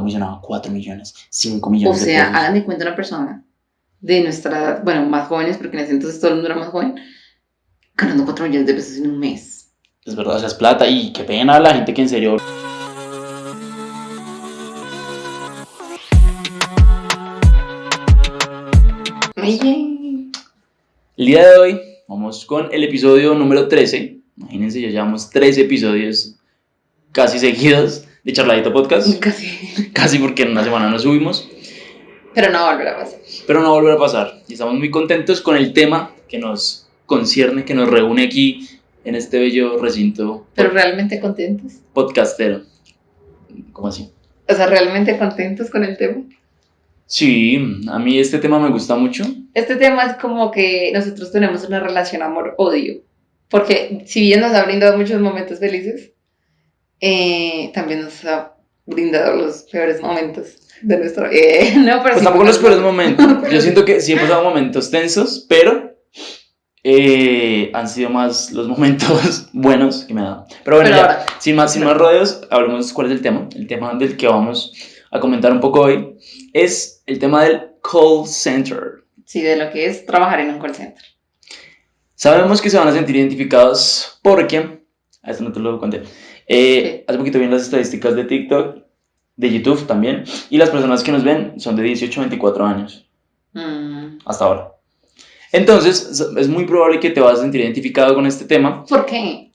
comisionaba 4 millones, 5 O millones de sea, pesos. hagan de cuenta una persona de nuestra edad, bueno, más jóvenes, porque en ese entonces todo el mundo era más joven, ganando 4 millones de pesos en un mes. Es verdad, o sea, es plata y qué pena la gente que en serio... Oye, El día de hoy vamos con el episodio número 13. Imagínense, ya llevamos 13 episodios casi seguidos de Charladito Podcast. casi. Casi porque en una semana nos subimos. Pero no va a volver a pasar. Pero no va a volver a pasar. Y estamos muy contentos con el tema que nos concierne, que nos reúne aquí en este bello recinto Pero realmente contentos. podcastero. ¿Cómo así? O sea, realmente contentos con el tema. Sí, a mí este tema me gusta mucho. Este tema es como que nosotros tenemos una relación amor-odio. Porque si bien nos ha brindado muchos momentos felices, también nos ha brindado los peores momentos de nuestra vida. No, pero Pues sí tampoco los peores momentos. momentos. Yo siento que sí he pasado momentos tensos, pero han sido más los momentos buenos que me han dado. Pero bueno, Pero ya, ahora, sin más rodeos, hablemos cuál es el tema. El tema del que vamos a comentar un poco hoy es el tema del call center. sí, de lo que es trabajar en un call center. Sabemos que se van a sentir identificados porque, a esto no te lo conté, hace poquito vi en las estadísticas de TikTok, de YouTube también, y las personas que nos ven son de 18 a 24 años, hasta ahora. Entonces, es muy probable que te vas a sentir identificado con este tema. ¿Por qué?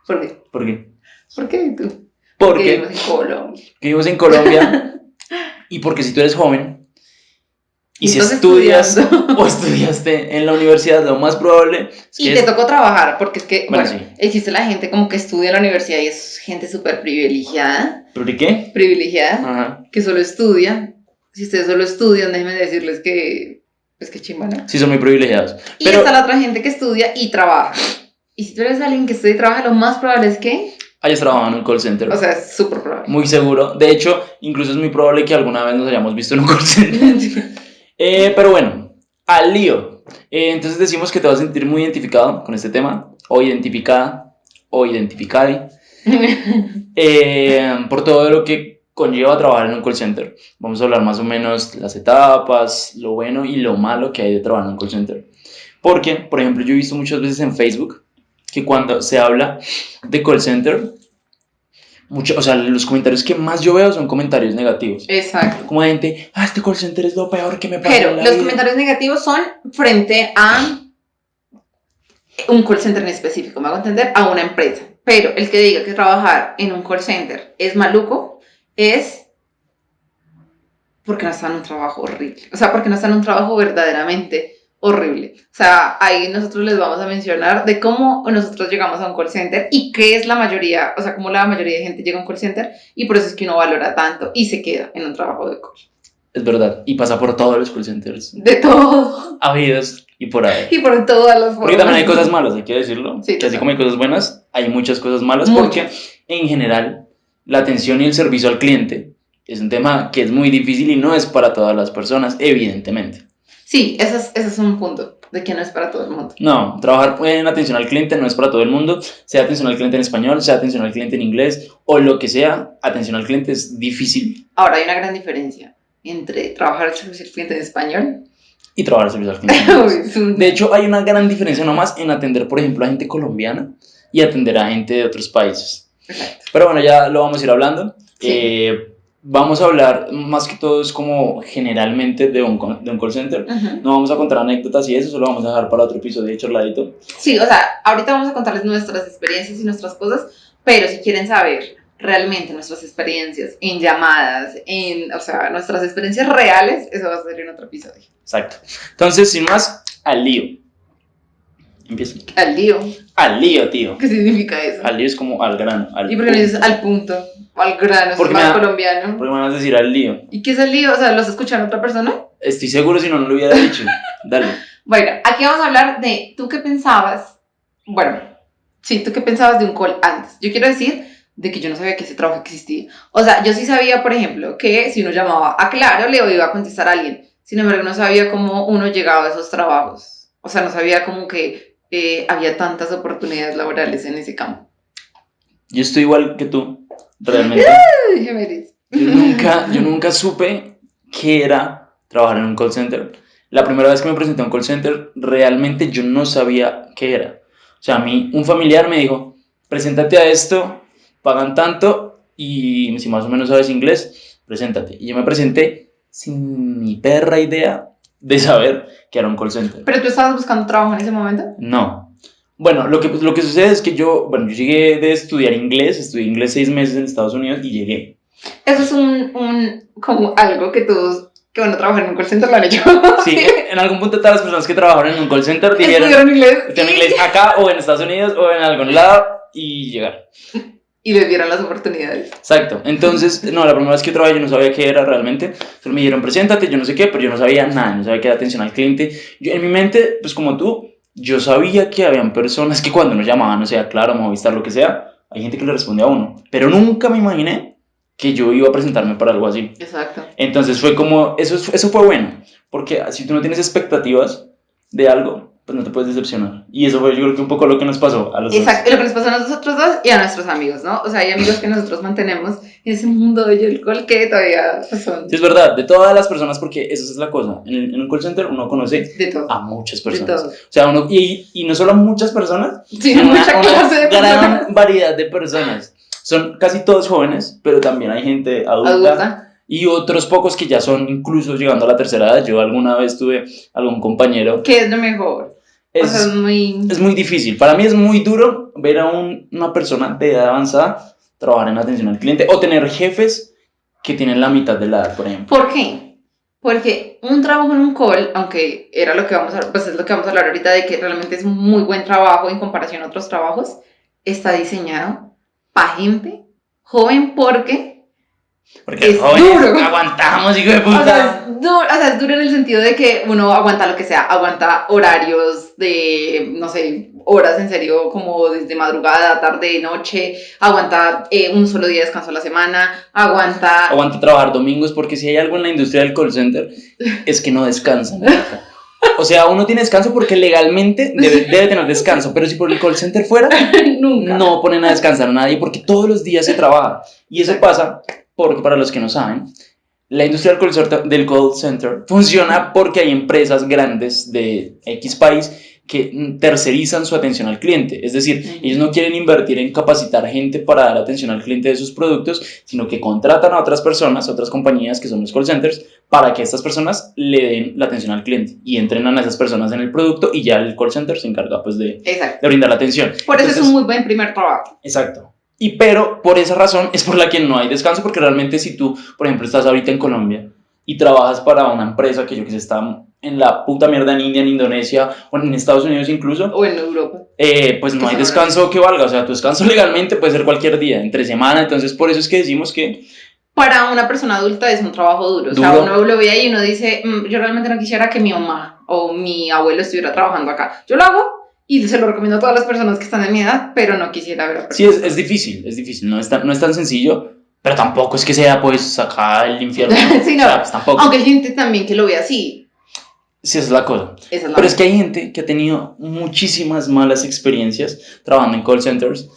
¿Por qué? ¿Por qué? ¿Por qué tú? Porque vivimos en Colombia. vivimos en Colombia y porque si tú eres joven y si estás estudias estudiando. o estudiaste en la universidad, lo más probable es Y que te tocó trabajar, porque es que, Bueno, bueno, sí. existe la gente como que estudia en la universidad y es gente súper privilegiada. ¿Pero de qué? Privilegiada, Ajá. que solo estudia. Si ustedes solo estudian, déjenme decirles que, pues que chimba, ¿no? Sí, son muy privilegiados. Y Pero está la otra gente que estudia y trabaja. Y si tú eres alguien que estudia y trabaja, lo más probable es que, hayas trabajado en un call center. o sea, es súper probable. Muy seguro. De hecho, incluso es muy probable que alguna vez nos hayamos visto en un call center. Pero bueno, al lío. Entonces decimos que te vas a sentir muy identificado con este tema, o identificada, o identificada, por todo lo que conlleva trabajar en un call center. Vamos a hablar más o menos las etapas, lo bueno y lo malo que hay de trabajar en un call center. Porque, por ejemplo, yo he visto muchas veces en Facebook que cuando se habla de call center, o sea, los comentarios que más yo veo son comentarios negativos. Exacto. Como de gente, este call center es lo peor que me pasó Pero en la los vida. comentarios negativos son frente a un call center en específico, me hago entender, a una empresa. Pero el que diga que trabajar en un call center es maluco es porque no está en un trabajo horrible. O sea, porque no está en un trabajo verdaderamente horrible. O sea, ahí nosotros les vamos a mencionar de cómo nosotros llegamos a un call center y qué es la mayoría, o sea, cómo la mayoría de gente llega a un call center y por eso es que uno valora tanto y se queda en un trabajo de call. Es verdad, y pasa por todos los call centers. De todo. Habidos y por ahí. Y por todas las formas. Porque también hay cosas malas, hay que decirlo. Sí, que así como hay cosas buenas, hay muchas cosas malas. Muchas. Porque en general, la atención y el servicio al cliente es un tema que es muy difícil y no es para todas las personas, evidentemente. Sí, ese es un punto, de que no es para todo el mundo. No, trabajar en atención al cliente no es para todo el mundo, sea atención al cliente en español, sea atención al cliente en inglés o lo que sea, atención al cliente es difícil. Ahora, hay una gran diferencia entre trabajar el servicio al cliente en español y trabajar servicio al cliente en inglés. De hecho, hay una gran diferencia nomás en atender, por ejemplo, a gente colombiana y atender a gente de otros países. Exacto. Pero bueno, ya lo vamos a ir hablando. Sí. Vamos a hablar más que todo es como generalmente de un call center. No vamos a contar anécdotas y eso, solo vamos a dejar para otro episodio de Charladito. Sí, o sea, ahorita vamos a contarles nuestras experiencias y nuestras cosas, pero si quieren saber realmente nuestras experiencias en llamadas, o sea, nuestras experiencias reales, eso va a ser en otro episodio. Exacto. Entonces, sin más, al lío. Empieza. Al lío. Al lío, tío. ¿Qué significa eso? Al lío es como al grano. ¿Y por qué no dices al punto? O al grano, es más colombiano. Porque me vas a decir al lío. ¿Y qué es el lío? O sea, ¿lo está escuchando otra persona? Estoy seguro, si no, no lo hubiera dicho. Dale. Bueno, aquí vamos a hablar de tú qué pensabas. Bueno, sí, tú qué pensabas de un call antes. Yo quiero decir de que yo no sabía que ese trabajo existía. O sea, yo sí sabía, por ejemplo, que si uno llamaba a Claro, le iba a contestar a alguien. Sin embargo, no sabía cómo uno llegaba a esos trabajos. O sea, no sabía como que había tantas oportunidades laborales en ese campo. Yo estoy igual que tú, realmente. Yo nunca supe qué era trabajar en un call center. La primera vez que me presenté a un call center, realmente yo no sabía qué era. O sea, a mí un familiar me dijo, preséntate a esto, pagan tanto y si más o menos sabes inglés, preséntate. Y yo me presenté sin ni perra idea de saber que era un call center. ¿Pero tú estabas buscando trabajo en ese momento? No. Bueno, lo que sucede es que yo llegué de estudiar inglés, estudié inglés 6 meses en Estados Unidos y llegué. Eso es como algo que todos que van a trabajar en un call center lo han hecho. Sí, en algún punto todas las personas que trabajaron en un call center dijeron Estudiaron inglés. estudiaron inglés acá o en Estados Unidos o en algún lado y llegaron. Y les dieron las oportunidades. Exacto. Entonces, no, la primera vez que yo trabajé yo no sabía qué era realmente. Solo me dijeron, preséntate, yo no sé qué, pero yo no sabía nada, no sabía qué era atención al cliente. Yo, en mi mente, pues como tú, yo sabía que habían personas que cuando nos llamaban, o sea, claro, Movistar, lo que sea, hay gente que le respondía a uno. Pero nunca me imaginé que yo iba a presentarme para algo así. Exacto. Entonces fue como, eso fue bueno, porque si tú no tienes expectativas de algo, pues no te puedes decepcionar. Y eso fue yo creo que un poco lo que nos pasó a los Exacto, dos. lo que nos pasó a nosotros dos y a nuestros amigos, ¿no? O sea, hay amigos que nosotros mantenemos en ese mundo de el call que todavía son Sí, es verdad, de todas las personas, porque esa es la cosa, en un call center uno conoce de todo. a muchas De personas. todo. O sea, y no solo a muchas personas, Sino mucha clase de gran personas. variedad de personas. Son casi todos jóvenes, pero también hay gente adulta. Y otros pocos que ya son incluso llegando a la tercera edad. Yo alguna vez tuve algún compañero. ¿Qué es lo mejor? O sea, Es muy difícil. Para mí es muy duro ver a una persona de edad avanzada trabajar en atención al cliente o tener jefes que tienen la mitad de la edad, por ejemplo. ¿Por qué? Porque un trabajo en un call, aunque era lo que pues es lo que vamos a hablar ahorita de que realmente es un muy buen trabajo en comparación a otros trabajos, está diseñado para gente joven porque es duro. Aguantamos, hijo de O puta. sea, es duro en el sentido de que uno aguanta lo que sea, aguanta horarios de, no sé, horas en serio, como desde madrugada, tarde, noche, aguanta un solo día de descanso a la semana, aguanta Trabajar domingos, porque si hay algo en la industria del call center es que no descansan. O sea, uno tiene descanso porque legalmente debe tener descanso, pero si por el call center fuera, nunca. No ponen a descansar a nadie porque todos los días se trabaja. Y eso pasa porque, para los que no saben, la industria del call center funciona porque hay empresas grandes de X país que tercerizan su atención al cliente. Es decir, ellos no quieren invertir en capacitar gente para dar atención al cliente de sus productos, sino que contratan a otras personas, a otras compañías que son los call centers, para que estas personas le den la atención al cliente y entrenan a esas personas en el producto y ya el call center se encarga pues de brindar la atención. Por eso es un muy buen primer trabajo. Exacto. Pero por esa razón es por la que no hay descanso, porque realmente si tú, por ejemplo, estás ahorita en Colombia y trabajas para una empresa que yo que sé está en la puta mierda en India, en Indonesia o en Estados Unidos incluso, o en Europa, pues no hay descanso que valga. O sea, tu descanso legalmente puede ser cualquier día, entre semana. Entonces por eso es que decimos que para una persona adulta es un trabajo duro. O sea, uno lo ve ahí y uno dice, yo realmente no quisiera que mi mamá o mi abuelo estuviera trabajando acá. Yo lo hago y se lo recomiendo a todas las personas que están de mi edad, pero no quisiera ver a personas. Sí, es difícil, no es tan sencillo, pero tampoco es que sea pues acá el infierno. Sí, no. O sea, pues, tampoco. Aunque hay gente también que lo ve así. Sí, esa es la cosa. Pero es que hay gente que ha tenido muchísimas malas experiencias trabajando en call centers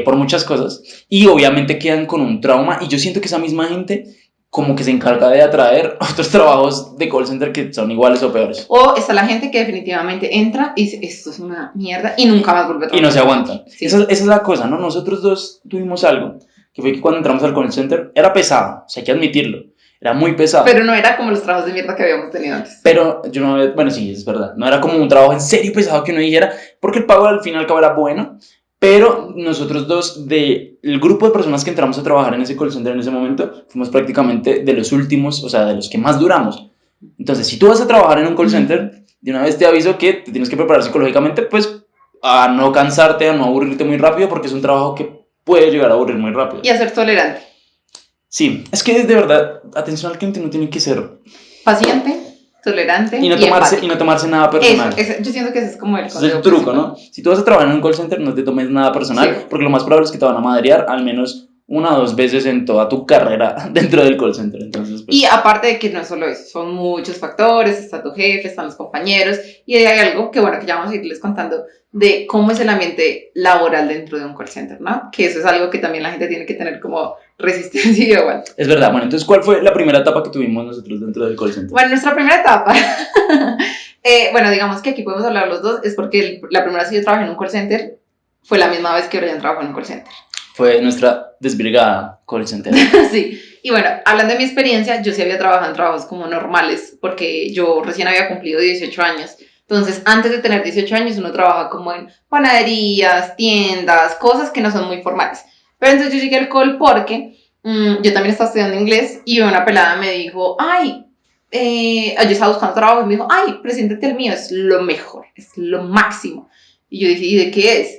por muchas cosas y obviamente quedan con un trauma, y yo siento que esa misma gente como que se encarga de atraer otros trabajos de call center que son iguales o peores. O está la gente que definitivamente entra y dice, esto es una mierda, y nunca más vuelve a trabajar. Y no se aguantan. Sí. Esa es la cosa, ¿no? Nosotros dos tuvimos algo, que fue que cuando entramos al call center era pesado, o sea, hay que admitirlo. Era muy pesado. Pero no era como los trabajos de mierda que habíamos tenido antes. Pero yo no había, bueno, sí, es verdad. No era como un trabajo en serio pesado que uno dijera, porque el pago al fin y al cabo era bueno. Pero nosotros dos, del grupo de personas que entramos a trabajar en ese call center en ese momento, fuimos prácticamente de los últimos, o sea, de los que más duramos. Entonces, si tú vas a trabajar en un call center, de una vez te aviso que te tienes que preparar psicológicamente, pues, a no cansarte, a no aburrirte muy rápido, porque es un trabajo que puede llegar a aburrir muy rápido. Y a ser tolerante. Sí, es que de verdad, atención al cliente no tiene que ser paciente, tolerante y no tomarse nada personal. Yo siento que ese es como el consejo. Es el truco, ¿no? Si tú vas a trabajar en un call center, no te tomes nada personal, sí, porque lo más probable es que te van a madrear al menos 1 o 2 veces en toda tu carrera dentro del call center. Entonces, pues. Y aparte de que no es solo eso, son muchos factores, está tu jefe, están los compañeros, y hay algo que bueno, que ya vamos a irles contando de cómo es el ambiente laboral dentro de un call center, ¿no? Que eso es algo que también la gente tiene que tener como resistencia y aguante. Es verdad. Bueno, entonces, ¿cuál fue la primera etapa que tuvimos nosotros dentro del call center? Bueno, nuestra primera etapa, bueno, digamos que aquí podemos hablar los dos, es porque la primera vez que yo trabajé en un call center fue la misma vez que Brian trabajó en un call center. Fue nuestra desvirgada call center. Sí, y bueno, hablando de mi experiencia, yo sí había trabajado en trabajos como normales, porque yo recién había cumplido 18 años. Entonces, antes de tener 18 años, uno trabaja como en panaderías, tiendas, cosas que no son muy formales. Pero entonces yo llegué al call porque yo también estaba estudiando inglés y una pelada me dijo, ay, yo estaba buscando trabajo y me dijo, ay, preséntate al mío, es lo mejor, es lo máximo. Y yo dije, ¿y de qué es?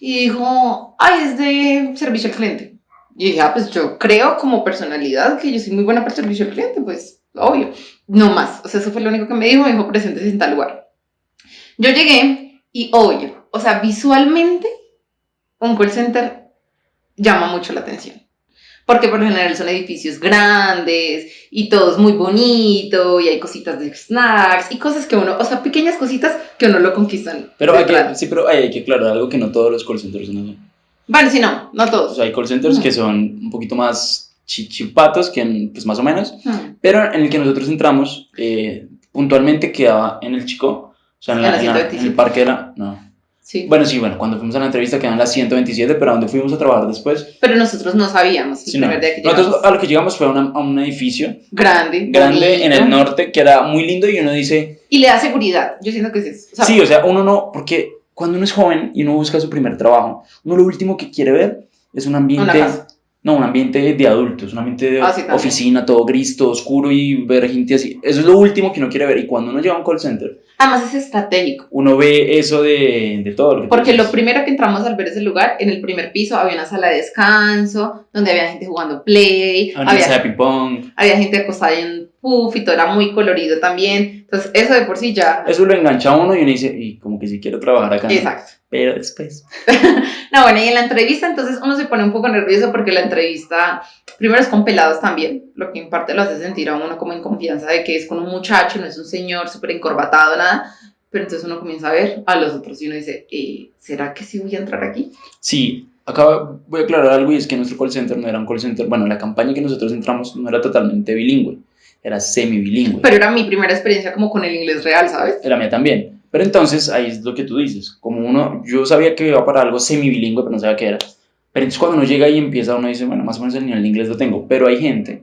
Y dijo, ay, es de servicio al cliente. Y dije, pues yo creo como personalidad que yo soy muy buena para el servicio al cliente, pues obvio. No más, o sea, eso fue lo único que me dijo, preséntese en tal lugar. Yo llegué y obvio, o sea, visualmente un call center llama mucho la atención. Porque por lo general son edificios grandes y todo es muy bonito y hay cositas de snacks y cosas que uno, o sea, pequeñas cositas que uno lo conquistan. Pero sí, pero hay que aclarar algo que no todos los call centers son así. Vale, sí, no todos. O sea, hay call centers que son un poquito más chichipatos, que pues más o menos, pero en el que nosotros entramos, puntualmente quedaba en el Chico, o sea, en el parque de la... No. Sí. Bueno, sí, cuando fuimos a la entrevista quedaban las 127, pero ¿a dónde fuimos a trabajar después? Pero nosotros no sabíamos. Sí, no. Nosotros a lo que llegamos fue a un edificio grande en el norte, que era muy lindo y uno dice... Y le da seguridad, yo siento que es eso. O sea, sí, o sea, uno no, porque cuando uno es joven y uno busca su primer trabajo, uno lo último que quiere ver es un ambiente... No, un ambiente de adultos, un ambiente de oficina, todo gris, todo oscuro y ver gente así. Eso es lo último que uno quiere ver. Y cuando uno llega a un call center... Además es estratégico. Uno ve eso de todo lo que... Porque lo primero que entramos al ver ese lugar, en el primer piso había una sala de descanso, donde había gente jugando play. Había ping-pong. Había gente acostada en puff y todo era muy colorido también. Entonces eso de por sí ya... Eso lo engancha a uno y uno dice, y como que si quiero trabajar acá. Exacto. Pero después... No, bueno, y en la entrevista entonces uno se pone un poco nervioso porque la entrevista primero es con pelados también, lo que en parte lo hace sentir a uno como en confianza de que es con un muchacho, no es un señor súper encorbatado, nada, pero entonces uno comienza a ver a los otros y uno dice, ¿será que sí voy a entrar aquí? Sí, acá voy a aclarar algo y es que nuestro call center no era un call center, bueno, la campaña que nosotros entramos no era totalmente bilingüe, era semi-bilingüe. Pero era mi primera experiencia como con el inglés real, ¿sabes? Era mía también. Pero entonces, ahí es lo que tú dices, como yo sabía que iba para algo semi-bilingüe, pero no sabía qué era. Pero entonces cuando uno llega y empieza, uno dice, bueno, más o menos el nivel de inglés lo tengo, pero hay gente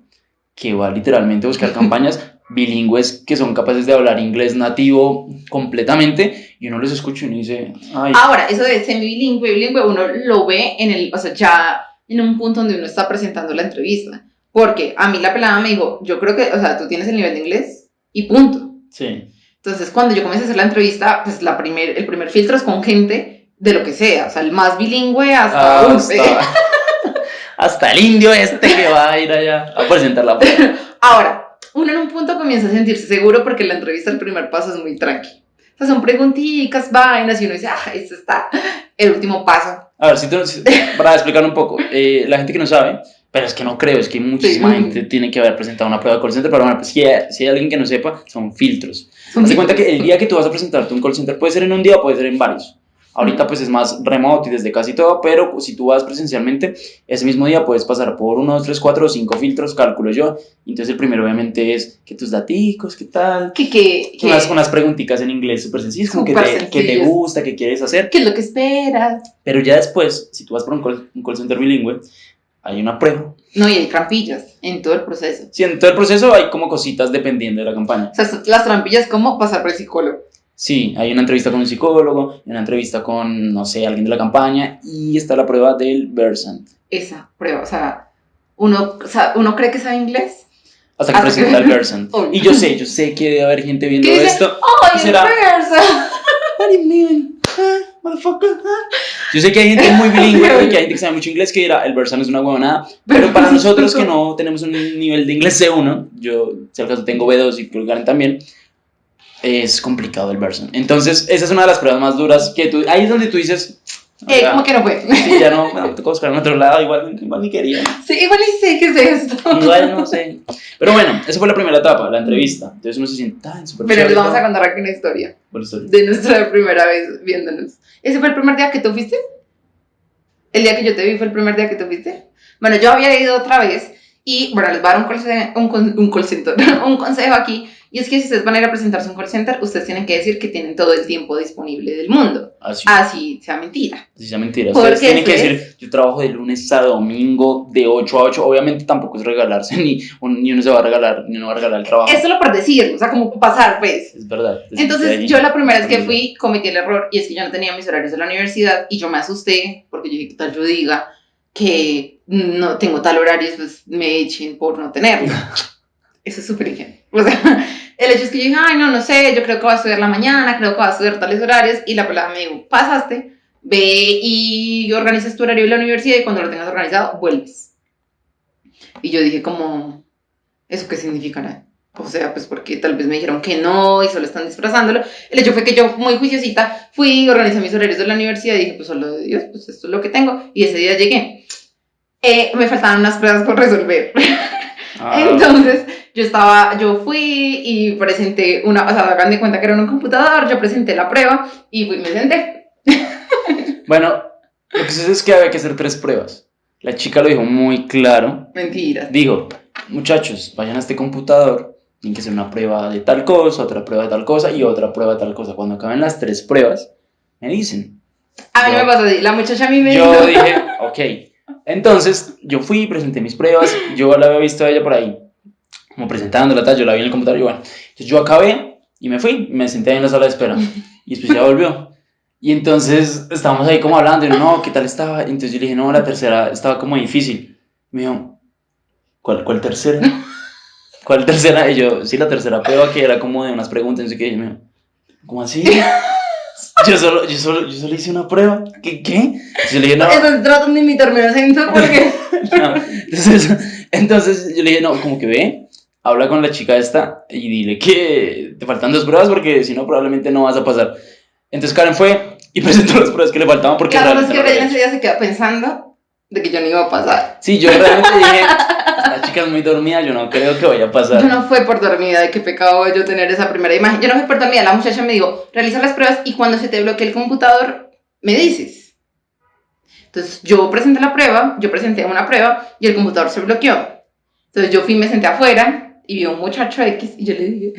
que va literalmente a buscar campañas bilingües que son capaces de hablar inglés nativo completamente, y uno les escucha y uno dice, ay. Ahora, eso de semi-bilingüe, bilingüe, uno lo ve o sea, ya en un punto donde uno está presentando la entrevista. Porque a mí la pelada me dijo, yo creo que, o sea, tú tienes el nivel de inglés y punto. Sí. Entonces, cuando yo comencé a hacer la entrevista, pues el primer filtro es con gente de lo que sea, o sea, el más bilingüe hasta hasta el indio que va a ir allá a presentar la prueba. Ahora, uno en un punto comienza a sentirse seguro porque la entrevista, el primer paso es muy tranqui. O sea, son preguntitas, vainas, y uno dice, esto está el último paso. A ver, para explicar un poco, la gente que no sabe, pero es que no creo, es que muchísima gente tiene que haber presentado una prueba de call center, pero bueno, pues si hay alguien que no sepa, son filtros. Haz cuenta que el día que tú vas a presentarte un call center puede ser en un día o puede ser en varios. Ahorita pues es más remoto y desde casi todo, pero si tú vas presencialmente, ese mismo día puedes pasar por 1, 2, 3, 4 o 5 filtros, calculo yo. Entonces el primero obviamente es que tus daticos, qué tal, unas preguntitas en inglés súper sencillas, como que te gusta, qué quieres hacer. ¿Qué es lo que esperas? Pero ya después, si tú vas por un call center bilingüe, hay una prueba. No, y hay trampillas en todo el proceso. Sí, en todo el proceso hay como cositas dependiendo de la campaña. O sea, las trampillas, ¿cómo pasar por el psicólogo? Sí, hay una entrevista con un psicólogo, una entrevista con, no sé, alguien de la campaña, y está la prueba del Versant. Esa prueba, o sea, uno cree que sabe inglés. Hasta que presenta el Versant. Y yo sé que debe haber gente viendo esto. ¡Ay, el Versant! What do you mean? Motherfucker. Yo sé que hay gente muy bilingüe y que hay gente que sabe mucho inglés que dirá, el Versant es una huevonada, pero para nosotros que no tenemos un nivel de inglés C1, yo, si al caso tengo B2 y creo que Karen también, es complicado el Versant. Entonces, esa es una de las pruebas más duras que ahí es donde tú dices... ¿Cómo que no fue? Sí, ya no, me tocó buscar en otro lado, igual ni quería. Sí, igual ni sé qué es esto. Igual no sé. Pero bueno, esa fue la primera etapa, la entrevista. Entonces uno se siente tan súper Pero les vamos a contar aquí una historia. De nuestra primera vez viéndonos. ¿Ese fue el primer día que tú fuiste? ¿El día que yo te vi fue el primer día que tú fuiste? Bueno, yo había ido otra vez y, bueno, les voy a dar un consejo aquí. Y es que si ustedes van a ir a presentarse a un call center, ustedes tienen que decir que tienen todo el tiempo disponible del mundo. Así sea mentira. Así sea mentira. Ustedes Porque tienen que decir, yo trabajo de lunes a domingo de 8 a 8. Obviamente tampoco es regalarse, ni uno se va a regalar, ni uno va a regalar el trabajo. Es solo por decirlo, o sea, como pasar, pues. Es verdad. Entonces, yo la primera vez que fui, cometí el error, y es que yo no tenía mis horarios de la universidad, y yo me asusté, porque yo dije, ¿qué tal yo diga que no tengo tal horario, pues me echen por no tenerlo? Eso es súper ingenuo. O sea, el hecho es que yo dije, ay, no sé, yo creo que voy a estudiar la mañana, creo que voy a estudiar tales horarios, y la pelada me dijo, pasaste, ve y organizas tu horario en la universidad, y cuando lo tengas organizado, vuelves. Y yo dije como, ¿eso qué significará? O sea, pues porque tal vez me dijeron que no y solo están disfrazándolo. El hecho fue que yo, muy juiciosita, fui, organizé mis horarios de la universidad y dije, pues solo de Dios, pues esto es lo que tengo. Y ese día llegué. Me faltaban unas pruebas por resolver. Entonces, yo fui y presenté o sea, hagan de cuenta que era en un computador, yo presenté la prueba y fui, me senté. Bueno, lo que sucede es que había que hacer 3 pruebas. La chica lo dijo muy claro. Mentira. Dijo, muchachos, vayan a este computador, tienen que hacer una prueba de tal cosa, otra prueba de tal cosa y otra prueba de tal cosa. Cuando acaben las 3 pruebas, me dicen. A mí me pasó así, la muchacha a mí me dijo. Yo dije, ok. Entonces, yo fui, presenté mis pruebas, yo la había visto a ella por ahí, como presentándola, tal, yo la vi en el computador y bueno. Entonces yo acabé y me fui, me senté ahí en la sala de espera y después ya volvió. Y entonces estábamos ahí como hablando y no, ¿qué tal estaba? Entonces yo le dije, no, la tercera estaba como difícil. Me dijo, ¿cuál tercera? ¿Cuál tercera? Y yo, sí, la tercera prueba que era como de unas preguntas, no sé qué. Y me dijo, ¿cómo así? Yo solo hice una prueba. ¿Qué? Yo le dije, no. Tratan de imitarme el acento porque... No. Entonces yo le dije, no, como que ve, habla con la chica esta y dile que te faltan 2 pruebas porque si no probablemente no vas a pasar. Entonces Karen fue y presentó las pruebas que le faltaban porque... Claro, es que Brian ese día se queda pensando de que yo no iba a pasar. Sí, yo realmente dije, esta chica es muy dormida, yo no creo que vaya a pasar. Yo no fue por dormida, de qué pecado yo tener esa primera imagen. Yo no fui por dormida, la muchacha me dijo, realiza las pruebas y cuando se te bloquee el computador, me dices. Entonces yo presenté una prueba y el computador se bloqueó. Entonces yo fui, me senté afuera y vi a un muchacho X y yo le dije,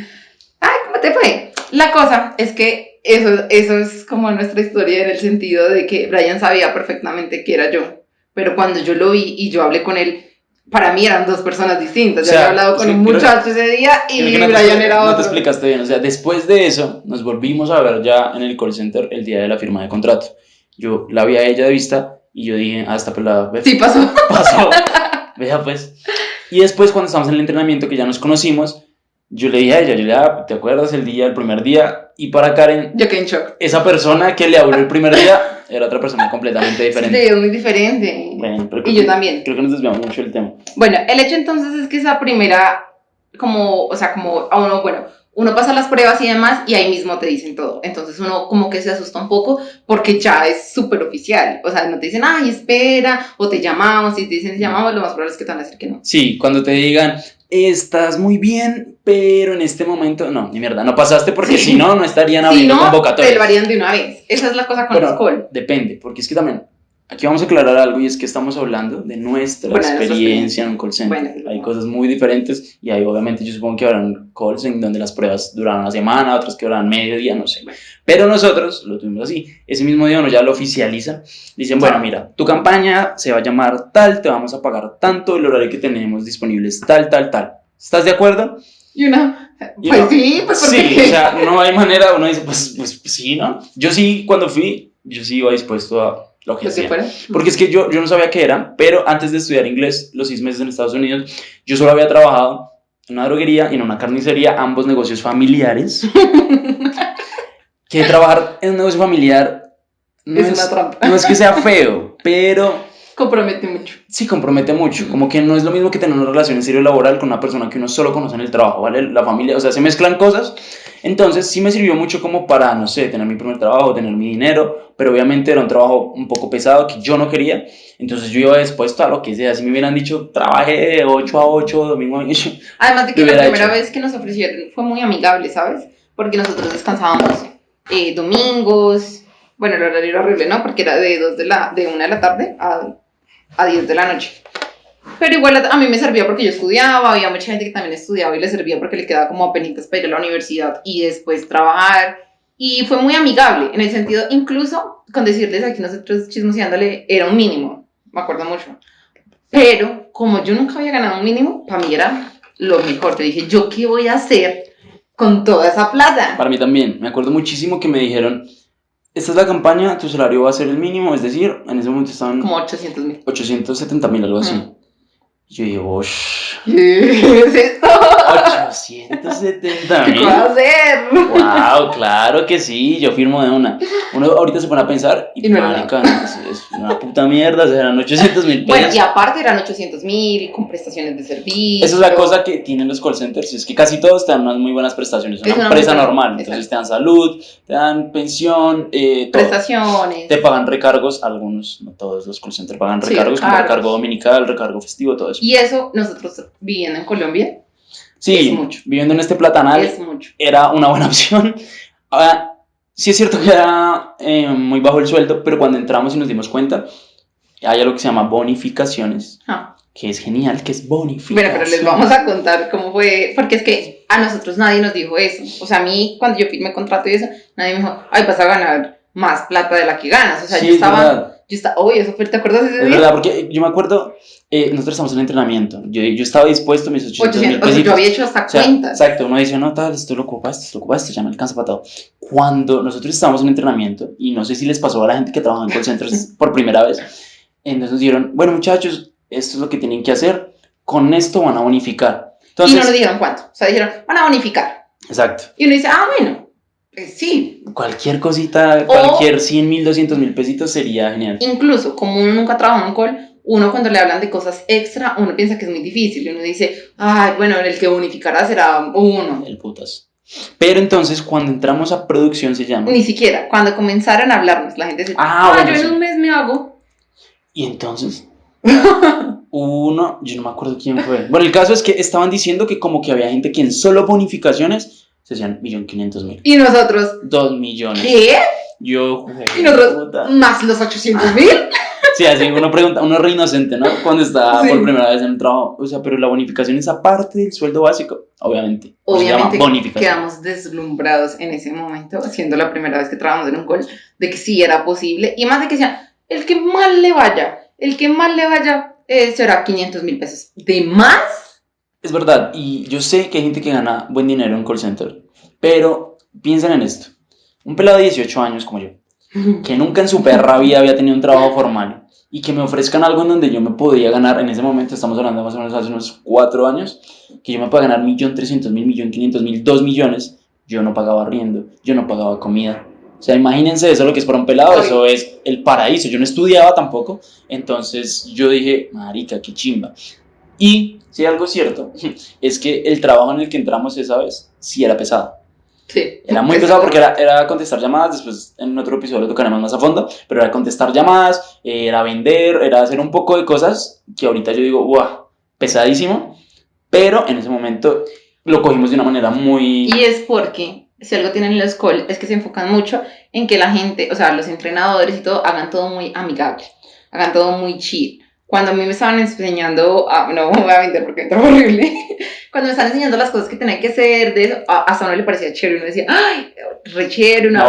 ay, ¿cómo te fue? La cosa es que eso es como nuestra historia en el sentido de que Brian sabía perfectamente que era yo. Pero cuando yo lo vi y yo hablé con él, para mí eran 2 personas distintas. Yo había hablado con un muchacho ese día y Brian era otro. No te explicaste bien, o sea, después de eso nos volvimos a ver ya en el call center el día de la firma de contrato. Yo la vi a ella de vista y yo dije, esta pelada, ¿ves? Sí, pasó. Vea pues. Y después cuando estábamos en el entrenamiento que ya nos conocimos, yo le dije a ella, ¿te acuerdas el primer día? Y para Karen, yo quedé en shock. Esa persona que le habló el primer día era otra persona completamente diferente. Sí, es muy diferente. Bueno, y yo también. Creo que nos desviamos mucho del tema. Bueno, el hecho entonces es que esa primera, como a uno, uno pasa las pruebas y demás y ahí mismo te dicen todo. Entonces uno como que se asusta un poco porque ya es súper oficial. O sea, no te dicen, ay, espera, o te llamamos. Si te dicen, te llamamos, lo más probable es que te van a decir que no. Sí, cuando te digan, estás muy bien, pero en este momento, no, ni mierda, no pasaste porque si no estarían abriendo convocatorias. Te lo harían de una vez. Esa es la cosa con los call. Depende, porque es que también, aquí vamos a aclarar algo y es que estamos hablando de nuestra experiencia en un call center. Hay cosas muy diferentes y hay obviamente yo supongo que habrán calls en donde las pruebas duran una semana, otras que duran medio día, no sé. Pero nosotros lo tuvimos así. Ese mismo día uno ya lo oficializa. Dicen, bueno, mira, tu campaña se va a llamar tal, te vamos a pagar tanto, el horario que tenemos disponible es tal. ¿Estás de acuerdo? Y una, pues sí, pues porque... Sí, o sea, no hay manera, uno dice, pues sí, ¿no? Yo sí, cuando fui, yo sí iba dispuesto a lo que hacía. Porque es que yo no sabía qué era, pero antes de estudiar inglés, los 6 meses en Estados Unidos, yo solo había trabajado en una droguería y en una carnicería, ambos negocios familiares. Que trabajar en un negocio familiar no es una trampa. No es que sea feo, pero... compromete mucho. Sí, compromete mucho. Como que no es lo mismo que tener una relación en serio laboral con una persona que uno solo conoce en el trabajo, ¿vale? La familia, o sea, se mezclan cosas. Entonces, sí me sirvió mucho como para, no sé, tener mi primer trabajo, tener mi dinero, pero obviamente era un trabajo un poco pesado que yo no quería. Entonces, yo iba dispuesto a lo que sea. Si me hubieran dicho, trabajé de 8 a 8, domingo a 8. Además de que la primera vez que nos ofrecieron fue muy amigable, ¿sabes? Porque nosotros descansábamos domingos. Bueno, el horario era horrible, ¿no? Porque era de 1 de la tarde a 10 de la noche. Pero igual a mí me servía porque yo estudiaba, había mucha gente que también estudiaba y le servía porque le quedaba como apenitas para ir a la universidad y después trabajar. Y fue muy amigable, en el sentido, incluso con decirles aquí nosotros chismoseándole, era un mínimo, me acuerdo mucho. Pero como yo nunca había ganado un mínimo, para mí era lo mejor. Yo dije, ¿yo qué voy a hacer con toda esa plata? Para mí también, me acuerdo muchísimo que me dijeron, esta es la campaña, tu salario va a ser el mínimo, es decir, en ese momento estaban Como 800.000. 870.000, algo así. Y yo digo, ¿Qué es esto? 870.000. ¿Qué puedo hacer? Wow, claro que sí, yo firmo de una. Uno ahorita se pone a pensar y no era marica, es una puta mierda, serán 800.000 Bueno, pesos. y aparte eran 800.000 con prestaciones de servicio. Esa es la cosa que tienen los call centers, es que casi todos te dan unas muy buenas prestaciones. Es una empresa normal, entonces te dan salud, te dan pensión, todo. Prestaciones. Te pagan recargos, algunos, no todos los call centers pagan recargos, como recargo dominical, recargo festivo, todo eso. Y eso, nosotros viviendo en Colombia, sí, es mucho. Viviendo en este platanal, es mucho. Era una buena opción. Ahora, sí es cierto que era muy bajo el sueldo, pero cuando entramos y nos dimos cuenta, hay algo que se llama bonificaciones, que es genial, que es bonificación. Bueno, pero les vamos a contar cómo fue, porque es que a nosotros nadie nos dijo eso. O sea, a mí, cuando yo firmé contrato y eso, nadie me dijo, ay, vas a ganar más plata de la que ganas. O sea, sí, yo estaba, oye, eso fue, ¿te acuerdas de ese día? Es verdad, porque yo me acuerdo, nosotros estamos en entrenamiento, yo estaba dispuesto a mis 800.000 pesitos. O sea, yo había hecho hasta cuentas. Exacto, uno dice, no, tal, esto lo ocupaste, ya me alcanza para todo. Cuando nosotros estábamos en entrenamiento, y no sé si les pasó a la gente que trabaja en call centers por primera vez, entonces nos dijeron, bueno muchachos, esto es lo que tienen que hacer, con esto van a bonificar. Entonces, y no nos dijeron cuánto, o sea, dijeron, van a bonificar. Exacto. Y uno dice, bueno, sí. Cualquier cosita, cualquier 100.000, 200.000 pesitos sería genial. Incluso, como uno nunca trabajó en call, uno cuando le hablan de cosas extra, uno piensa que es muy difícil. Y uno dice, ay, bueno, el que bonificará será uno. El putas. Pero entonces, cuando entramos a producción se llama... Ni siquiera, cuando comenzaron a hablarnos, la gente dice, bueno, yo en un mes me hago. Y entonces... yo no me acuerdo quién fue. Bueno, el caso es que estaban diciendo que como que había gente que en solo bonificaciones se hacían 1.500.000. ¿Y nosotros? 2 millones. ¿Qué? Yo, ¿Y nosotros? ¿Más los 800.000? Sí, así uno pregunta, uno es re inocente, ¿no? Cuando está por primera vez en un trabajo. O sea, pero la bonificación es aparte del sueldo básico, obviamente. Obviamente quedamos deslumbrados en ese momento, siendo la primera vez que trabajamos en un call, de que sí era posible. Y más de que decían, el que más le vaya, será 500.000 pesos. ¿De más? Es verdad, y yo sé que hay gente que gana buen dinero en call center, pero piensen en esto. Un pelado de 18 años como yo, que nunca en su perra vida había tenido un trabajo formal, y que me ofrezcan algo en donde yo me podía ganar, en ese momento estamos hablando más o menos hace unos 4 años, que yo me pueda ganar 1.300.000, 1.500.000, 2 millones, yo no pagaba arriendo, yo no pagaba comida. O sea, imagínense eso, lo que es para un pelado, eso es el paraíso. Yo no estudiaba tampoco, entonces yo dije, marica, qué chimba. Y si hay algo cierto, es que el trabajo en el que entramos esa vez sí era pesado. Sí. Era muy pesado porque era contestar llamadas, después en otro episodio lo tocaremos más a fondo, pero era contestar llamadas, era vender, era hacer un poco de cosas que ahorita yo digo, ¡guau! Pesadísimo, pero en ese momento lo cogimos de una manera muy... Y es porque, si algo tienen los call, es que se enfocan mucho en que la gente, o sea, los entrenadores y todo, hagan todo muy amigable, hagan todo muy chill. Cuando a mí me estaban enseñando, no voy a vender porque entró horrible, cuando me estaban enseñando las cosas que tenía que hacer, de eso, hasta a uno le parecía chévere, uno decía, ay, re chévere, una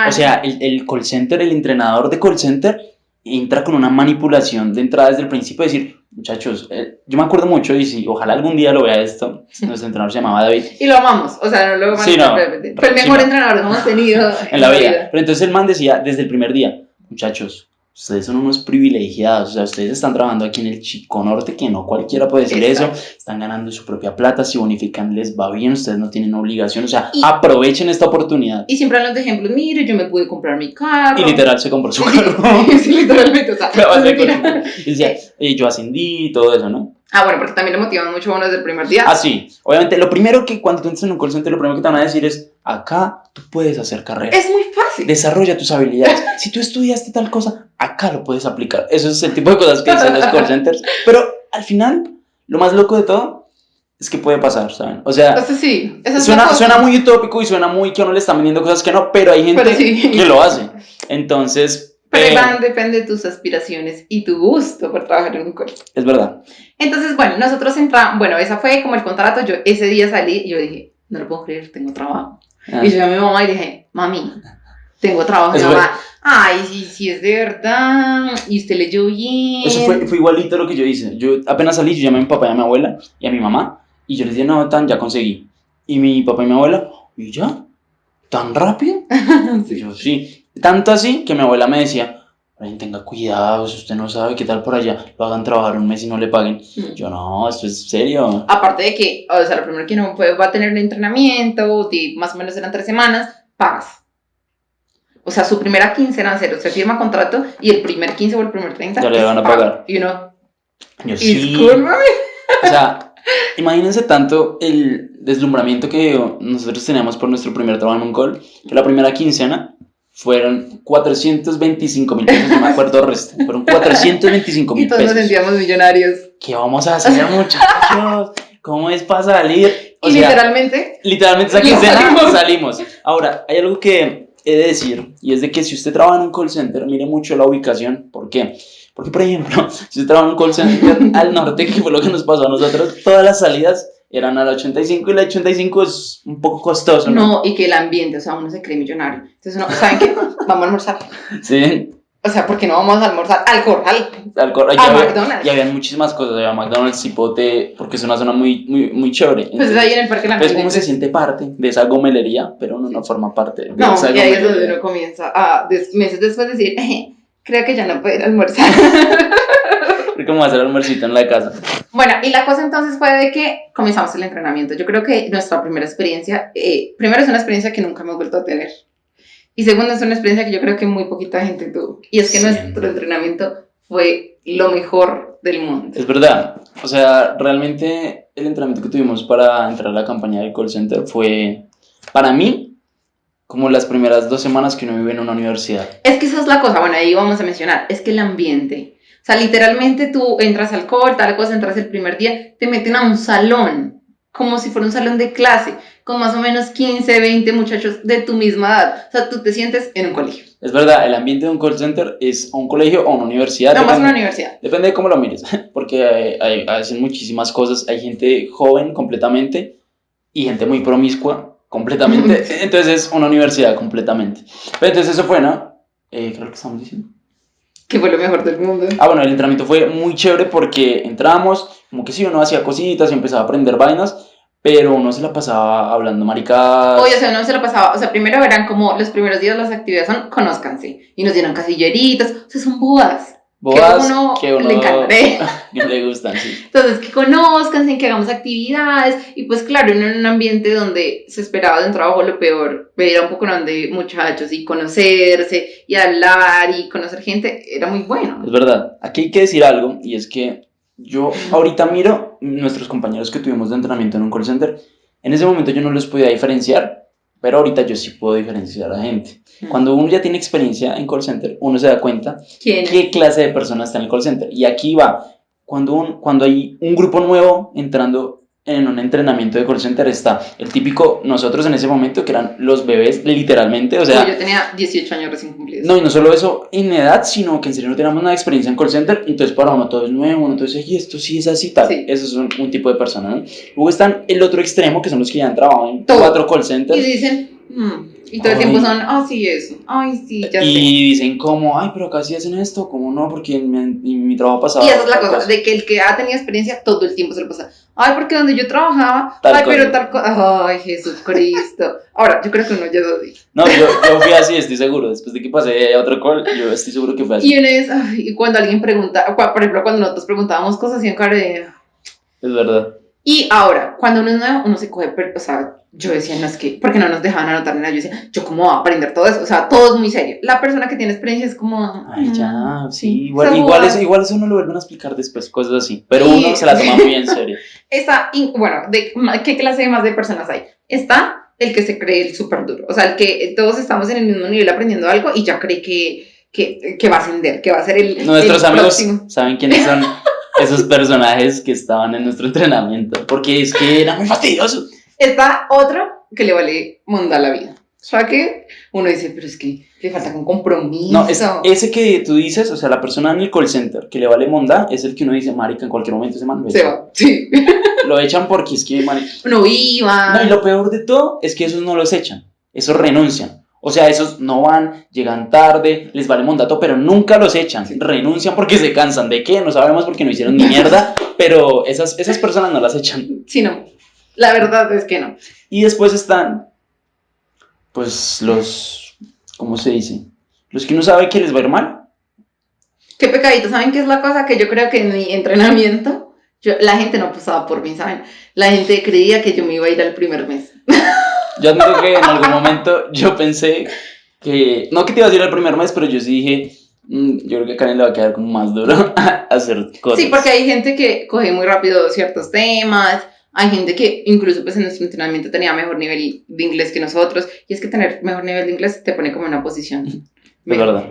o sea, el call center, el entrenador de call center, entra con una manipulación de entrada desde el principio, de decir, muchachos, yo me acuerdo mucho, y si ojalá algún día lo vea esto, nuestro entrenador se llamaba David. Y lo amamos, o sea, no lo amamos, fue el mejor entrenador que hemos tenido en la vida. Pero entonces el man decía, desde el primer día, muchachos, ustedes son unos privilegiados, o sea, ustedes están trabajando aquí en el Chico Norte, que no cualquiera puede decir eso, están ganando su propia plata, si bonifican les va bien, ustedes no tienen obligación, o sea, aprovechen esta oportunidad. Y siempre hablan de ejemplos, mire, yo me pude comprar mi carro. Y literal se compró su carro. Sí, literalmente, o sea, y decía, yo ascendí y todo eso, ¿no? Bueno, porque también le motivan mucho a uno desde el primer día. Sí, obviamente, lo primero que cuando tú entras en un call center, lo primero que te van a decir es, acá tú puedes hacer carrera. Es muy fácil. Desarrolla tus habilidades. Si tú estudiaste tal cosa, acá lo puedes aplicar. Eso es el tipo de cosas que dicen los call centers. Pero al final, lo más loco de todo es que puede pasar, ¿saben? O sea, sí, suena muy utópico y suena muy que a uno le están vendiendo cosas que no, pero hay gente que lo hace. Entonces, Pero Iván, depende de tus aspiraciones y tu gusto por trabajar en un call. Es verdad. Entonces, bueno, nosotros entramos, bueno, esa fue como el contrato, yo ese día salí y yo dije, no lo puedo creer, tengo trabajo. Y yo llamé a mi mamá y dije, mami, tengo trabajo. Y mi mamá, ay, sí, es de verdad, y usted leyó bien. Eso fue igualito lo que yo hice. Yo apenas salí, yo llamé a mi papá y a mi abuela y a mi mamá, y yo les dije, no, ya conseguí. Y mi papá y mi abuela, ¿y ya? ¿Tan rápido? Y yo, sí. Tanto así que mi abuela me decía, tenga cuidado, si usted no sabe qué tal por allá, lo hagan trabajar un mes y no le paguen. Yo, no, esto es serio. Aparte de que, o sea, lo primero que uno va a tener un entrenamiento, de más o menos eran 3 semanas, pagas. O sea, su primera quincena en cero, se firma contrato y el primer 15 o el primer 30 ya le van a pagar. Y uno, yo sí. O sea, imagínense tanto el deslumbramiento que nosotros teníamos por nuestro primer trabajo en un call, que la primera quincena fueron 425,000 pesos, no me acuerdo el resto, fueron 425,000 pesos. Y todos nos sentíamos millonarios. ¿Qué vamos a hacer, muchachos? ¿Cómo es para salir? O sea, literalmente esa quincena salimos. Ahora, hay algo que he de decir, y es de que si usted trabaja en un call center, mire mucho la ubicación. ¿Por qué? Porque, por ejemplo, si usted trabaja en un call center al norte, que fue lo que nos pasó a nosotros, todas las salidas eran a la 85 y la 85 es un poco costoso, ¿no? No, y que el ambiente, o sea, uno se cree millonario. Entonces, uno, ¿saben qué? Vamos a almorzar. Sí. O sea, ¿por qué no vamos a almorzar al corral? A McDonald's. Y habían muchísimas cosas, había McDonald's, Cipote, porque es una zona muy chévere. Entonces, pues ahí en el Parque La Pues uno se siente parte de esa gomelería, pero uno no forma parte de no, esa y ahí es donde uno comienza a, meses después, decir, creo que ya no puedo ir a almorzar. Creo que me voy a hacer almuercito en la casa. Bueno, y la cosa entonces fue de que comenzamos el entrenamiento. Yo creo que nuestra primera experiencia, primero es una experiencia que nunca hemos vuelto a tener. Y segundo es una experiencia que yo creo que muy poquita gente tuvo. Y es que nuestro entrenamiento fue lo mejor del mundo. Es verdad. O sea, realmente el entrenamiento que tuvimos para entrar a la campaña del call center fue, para mí, como las primeras 2 semanas que uno vive en una universidad. Es que esa es la cosa, bueno, ahí vamos a mencionar, es que el ambiente, o sea, literalmente tú entras al call, tal cosa, entras el primer día, te meten a un salón, como si fuera un salón de clase, con más o menos 15, 20 muchachos de tu misma edad, o sea, tú te sientes en un colegio. Es verdad, el ambiente de un call center es un colegio o una universidad. No, más una universidad. Depende de cómo lo mires, porque hacen muchísimas cosas, hay gente joven completamente y gente muy promiscua completamente, entonces es una universidad completamente. Pero entonces eso fue, ¿no? Creo que estamos diciendo. Que fue lo mejor del mundo. Bueno, el entrenamiento fue muy chévere porque entramos, como que sí, uno hacía cositas y empezaba a aprender vainas, pero uno se la pasaba hablando maricadas. Oye, o sea, uno se la pasaba, o sea, primero eran como los primeros días las actividades son conózcanse, y nos dieron casilleritas, o sea, son bodas. Bodas que uno le encantaré. Que le gustan, sí. Entonces, que conozcan, que hagamos actividades. Y pues claro, en un ambiente donde se esperaba de un trabajo lo peor, era un poco de muchachos y conocerse y hablar y conocer gente, era muy bueno. Es verdad. Aquí hay que decir algo, y es que yo ahorita miro nuestros compañeros que tuvimos de entrenamiento en un call center. En ese momento yo no los podía diferenciar, pero ahorita yo sí puedo diferenciar a gente. Cuando uno ya tiene experiencia en call center, uno se da cuenta qué clase de personas está en el call center. Y aquí va, cuando hay un grupo nuevo entrando en un entrenamiento de call center, está el típico, nosotros en ese momento, que eran los bebés, literalmente, o sea... Yo tenía 18 años recién cumplidos. No, y no solo eso en edad, sino que en serio no teníamos nada de experiencia en call center, entonces para uno todo es nuevo, uno todo dice, y esto sí es así, tal. Sí. Eso es un tipo de persona, ¿no? Luego están el otro extremo, que son los que ya han trabajado en 4 call centers. Y dicen... Y todo el tiempo son, sí, eso, sí, ya sé. Y dicen como, pero casi hacen esto, como no, porque en mi trabajo pasaba. Y esa es la cosa, de que el que ha tenido experiencia todo el tiempo se lo pasa. Porque donde yo trabajaba, pero tal cosa. Ay, Jesucristo. Ahora, yo creo que uno ya lo dijo. No, yo fui así, estoy seguro. Después de que pasé a otro call, yo estoy seguro que fue así. Y una vez, y cuando alguien pregunta, por ejemplo, cuando nosotros preguntábamos cosas, hacían cara de... Es verdad. Y ahora, cuando uno es nuevo, uno se coge, o sea, yo decía, no es que, porque no nos dejaban anotar nada, yo decía, ¿yo cómo voy a aprender todo eso? O sea, todo es muy serio. La persona que tiene experiencia es como... Sí, igual eso no lo vuelven a explicar después, cosas así, pero uno se la toma muy en serio. ¿Qué clase más de personas hay? Está el que se cree el súper duro, o sea, el que todos estamos en el mismo nivel aprendiendo algo y ya cree que va a ascender, que va a ser el Nuestros amigos próximo. ¿Saben quiénes son? Esos personajes que estaban en nuestro entrenamiento, porque es que era muy fastidioso. Está otro que le vale mondar la vida. ¿Sabes qué? Uno dice, pero es que le falta con compromiso. No, ese que tú dices, o sea, la persona en el call center que le vale monda, es el que uno dice, marica, en cualquier momento ese man lo Se echan. va, sí. Lo echan porque es que, marica. No iba. No, y lo peor de todo es que esos no los echan, esos renuncian. O sea, esos no van, llegan tarde, les vale mondato, pero nunca los echan. Sí. Renuncian porque se cansan. ¿De qué? No sabemos porque no hicieron ni mierda, pero esas personas no las echan. Sí, no. La verdad es que no. Y después están, pues, ¿cómo se dice? Los que uno sabe que les va a ir mal. Qué pecadito. ¿Saben qué es la cosa? Que yo creo que en mi entrenamiento, la gente no pasaba por mí, ¿saben? La gente creía que yo me iba a ir al primer mes. Yo admito que en algún momento yo pensé que, no que te ibas a ir al primer mes, pero yo sí dije, yo creo que a Karen le va a quedar como más duro hacer cosas. Sí, porque hay gente que coge muy rápido ciertos temas, hay gente que incluso pues en nuestro entrenamiento tenía mejor nivel de inglés que nosotros, y es que tener mejor nivel de inglés te pone como en una posición Es mejor. verdad.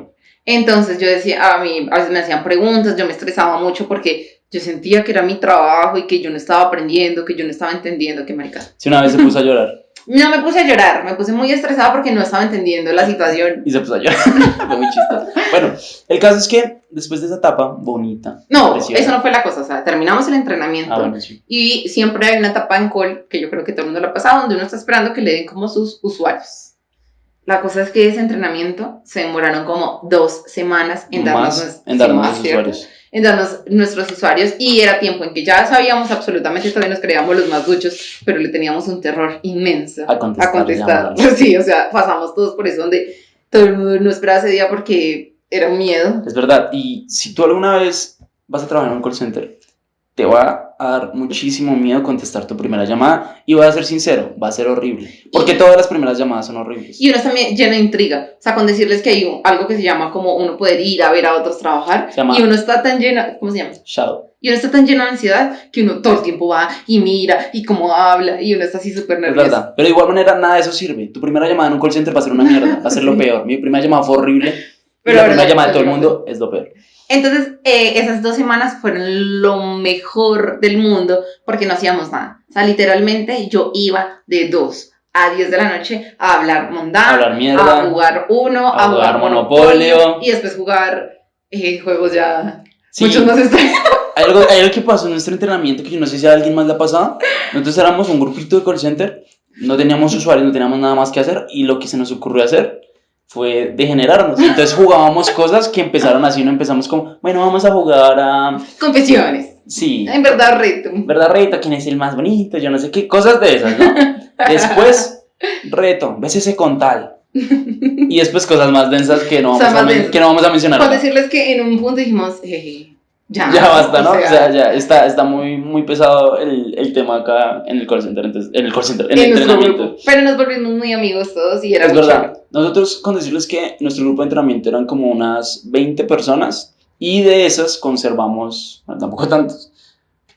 Entonces yo decía, a mí a veces me hacían preguntas, yo me estresaba mucho porque yo sentía que era mi trabajo y que yo no estaba aprendiendo, que yo no estaba entendiendo, que marica. Si una vez se puso a llorar. No me puse a llorar, me puse muy estresada porque no estaba entendiendo la situación. Y se puso a llorar. Fue muy chistoso. Bueno, el caso es que después de esa etapa bonita. No, preciosa. eso no fue la cosa, o sea, terminamos el entrenamiento Bueno, sí. y siempre hay una etapa en call, que yo creo que todo el mundo lo ha pasado, donde uno está esperando que le den como sus usuarios. La cosa es que ese entrenamiento se demoraron como 2 semanas en darnos, los usuarios. En darnos nuestros usuarios, y era tiempo en que ya sabíamos absolutamente todo y nos creíamos los más duchos, pero le teníamos un terror inmenso A contestar. Sí, o sea, pasamos todos por eso, donde todo el mundo no esperaba ese día porque era un miedo. Es verdad. Y si tú alguna vez vas a trabajar en un call center, te va a dar muchísimo miedo contestar tu primera llamada. Y voy a ser sincero, va a ser horrible. Porque todas las primeras llamadas son horribles. Y uno está lleno de intriga. O sea, con decirles que hay algo que se llama como uno poder ir a ver a otros trabajar. Y uno está tan lleno, ¿cómo se llama? Shadow. Y uno está tan lleno de ansiedad que uno todo el tiempo va y mira y cómo habla y uno está así súper nervioso. Es verdad. Pero de igual manera nada de eso sirve. Tu primera llamada en un call center va a ser una mierda. Va a ser lo peor. Mi primera llamada fue horrible. Pero la primera llamada de todo el mundo es lo peor. Entonces, esas 2 semanas fueron lo mejor del mundo porque no hacíamos nada. O sea, literalmente yo iba de 2 a 10 de la noche a hablar mundano, a hablar mierda, a jugar Uno, a jugar Monopolio y después jugar juegos ya sí. muchos más extraños. Hay algo que pasó en nuestro entrenamiento que yo no sé si a alguien más le ha pasado. Nosotros éramos un grupito de call center, no teníamos usuarios, no teníamos nada más que hacer y lo que se nos ocurrió hacer fue degenerarnos. Entonces jugábamos cosas que empezaron así, no empezamos como, bueno, vamos a jugar a... Confesiones. Sí. En verdad, reto. ¿Verdad, reto? ¿Quién es el más bonito? Yo no sé qué, cosas de esas, ¿no? Después, reto, bésese con tal. Y después cosas más densas que no vamos a mencionar. Por decirles que en un punto dijimos, ya basta, ¿no? O sea, ya está muy, muy pesado el tema acá en el call center, entonces, en el entrenamiento. Pero nos volvimos muy amigos todos y era es muy verdad. chévere. Nosotros, con decirles que nuestro grupo de entrenamiento eran como unas 20 personas y de esas conservamos, bueno, tampoco tantos.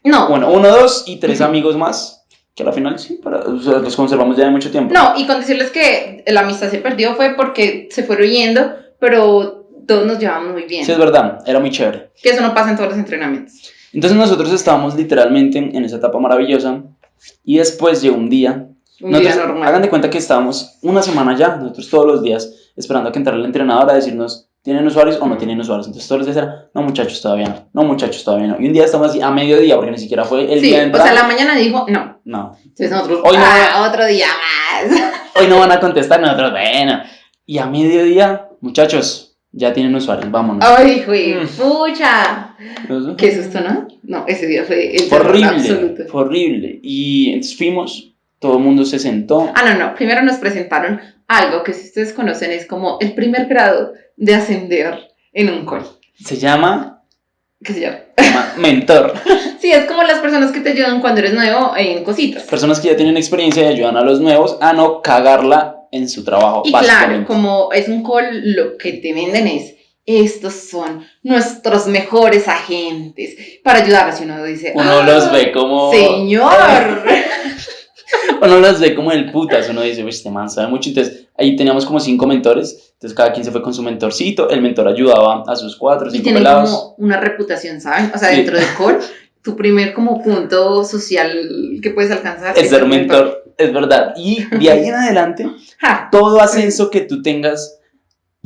No. Bueno, 1, 2 y 3 amigos más, que al final sí, o sea, los conservamos ya de mucho tiempo. No, y con decirles que la amistad se perdió fue porque se fueron yendo, pero todos nos llevamos muy bien. Sí, es verdad, era muy chévere. Que eso no pasa en todos los entrenamientos. Entonces nosotros estábamos literalmente en esa etapa maravillosa y después llegó un día. Día normal. Hagan de cuenta que estábamos una semana ya, nosotros todos los días, esperando a que entrara el entrenador a decirnos, ¿tienen usuarios o no tienen usuarios? Entonces todos los días era, no muchachos, todavía no, no muchachos, todavía no. Y un día estamos así a mediodía, porque ni siquiera fue el día de entrada. O sea, la mañana dijo, no. No. Entonces nosotros, hoy no, otro día más. Hoy no van a contestar, nosotros, bueno. Y a mediodía, muchachos, ya tienen usuarios, vámonos. Ay, güey, pucha. Qué susto, ¿no? No, ese día fue el horrible, absoluto. Fue horrible. Y entonces fuimos, todo el mundo se sentó. No, primero nos presentaron algo que si ustedes conocen es como el primer grado de ascender en un call. Se llama... ¿Qué se llama? Mentor. Sí, es como las personas que te ayudan cuando eres nuevo en cositas. Personas que ya tienen experiencia y ayudan a los nuevos a no cagarla en su trabajo. Y claro, como es un call, lo que te venden es, estos son nuestros mejores agentes para ayudarlos. Y uno dice, uno los ve como... ¡Señor! Uno los ve como el putas, uno dice, este man sabe mucho. Entonces ahí teníamos como 5 mentores, entonces cada quien se fue con su mentorcito, el mentor ayudaba a sus 4 o 5 pelados. Y tienen como una reputación, ¿saben? O sea, dentro del call, tu primer como punto social que puedes alcanzar es ser mentor. Es verdad. Y de ahí en adelante, todo ascenso que tú tengas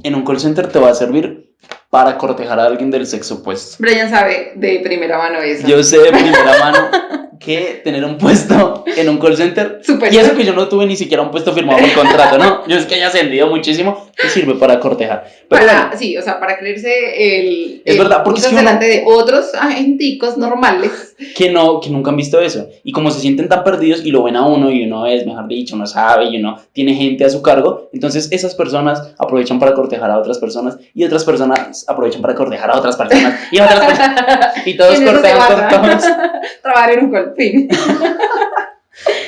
en un call center te va a servir para cortejar a alguien del sexo opuesto. Brian sabe de primera mano eso. Yo sé de primera mano que tener un puesto en un call center, Superior. y eso que yo no tuve ni siquiera un puesto firmado por contrato, ¿no? Yo es que haya ascendido muchísimo, me sirve para cortejar. Pero bueno, Sí, o sea, para creerse es verdad, porque es que delante de otros agenticos normales. que nunca han visto eso. Y como se sienten tan perdidos y lo ven a uno y uno es, mejor dicho, uno sabe y uno tiene gente a su cargo, entonces esas personas aprovechan para cortejar a otras personas y otras personas aprovechan para cortejar a otras personas y a otras personas y todos En eso se cortejan con basa. todos. Trabajar en un call, fin.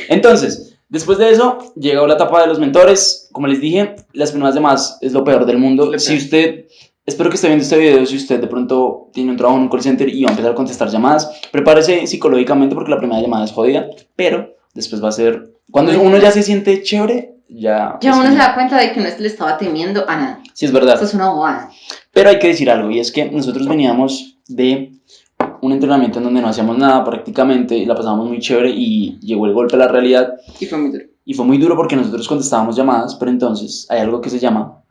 Entonces, después de eso, llegó la etapa de los mentores. Como les dije, las primeras llamadas es lo peor del mundo. Si usted, espero que esté viendo este video, si usted de pronto tiene un trabajo en un call center y va a empezar a contestar llamadas, prepárese psicológicamente porque la primera llamada es jodida, pero después va a ser, cuando uno ya se siente chévere, ya uno se da cuenta de que no le estaba temiendo a nada. Sí, es verdad. Eso es una bobada. Pero hay que decir algo, y es que nosotros veníamos de un entrenamiento en donde no hacíamos nada prácticamente, y la pasábamos muy chévere y llegó el golpe a la realidad. Y fue muy duro. Y fue muy duro porque nosotros contestábamos llamadas, pero entonces hay algo que se llama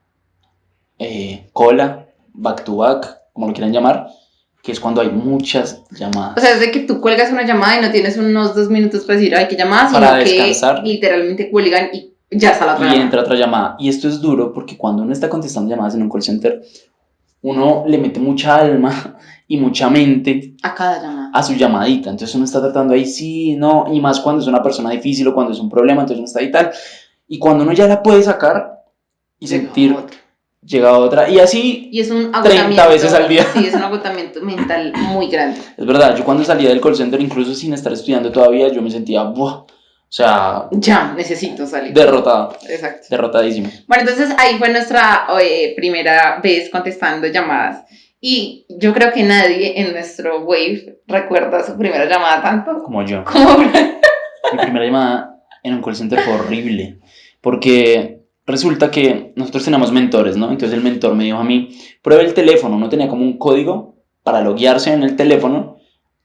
cola, back to back, como lo quieran llamar, que es cuando hay muchas llamadas. O sea, es de que tú cuelgas una llamada y no tienes unos 2 minutos para decir, ay, qué llamada, sino Para que descansar. literalmente cuelgan y ya está la otra Y llamada. entra otra llamada. Y esto es duro porque cuando uno está contestando llamadas en un call center, uno le mete mucha alma y mucha mente a cada llamada, a su llamadita. Entonces uno está tratando ahí, sí, no, y más cuando es una persona difícil o cuando es un problema, entonces uno está ahí tal. Y cuando uno ya la puede sacar y sentir, llega otra. Y así y es un agotamiento, 30 veces al día. Sí, es un agotamiento mental muy grande. Es verdad, yo cuando salía del call center, incluso sin estar estudiando todavía, yo me sentía, ¡buah! O sea, ya necesito salir. Derrotado. Exacto. Derrotadísimo. Bueno, entonces ahí fue nuestra primera vez contestando llamadas. Y yo creo que nadie en nuestro Wave recuerda su primera llamada tanto como yo. Como... Mi primera llamada en un call center fue horrible. Porque resulta que nosotros tenemos mentores, ¿no? Entonces el mentor me dijo a mí, pruebe el teléfono. Uno tenía como un código para loguearse en el teléfono.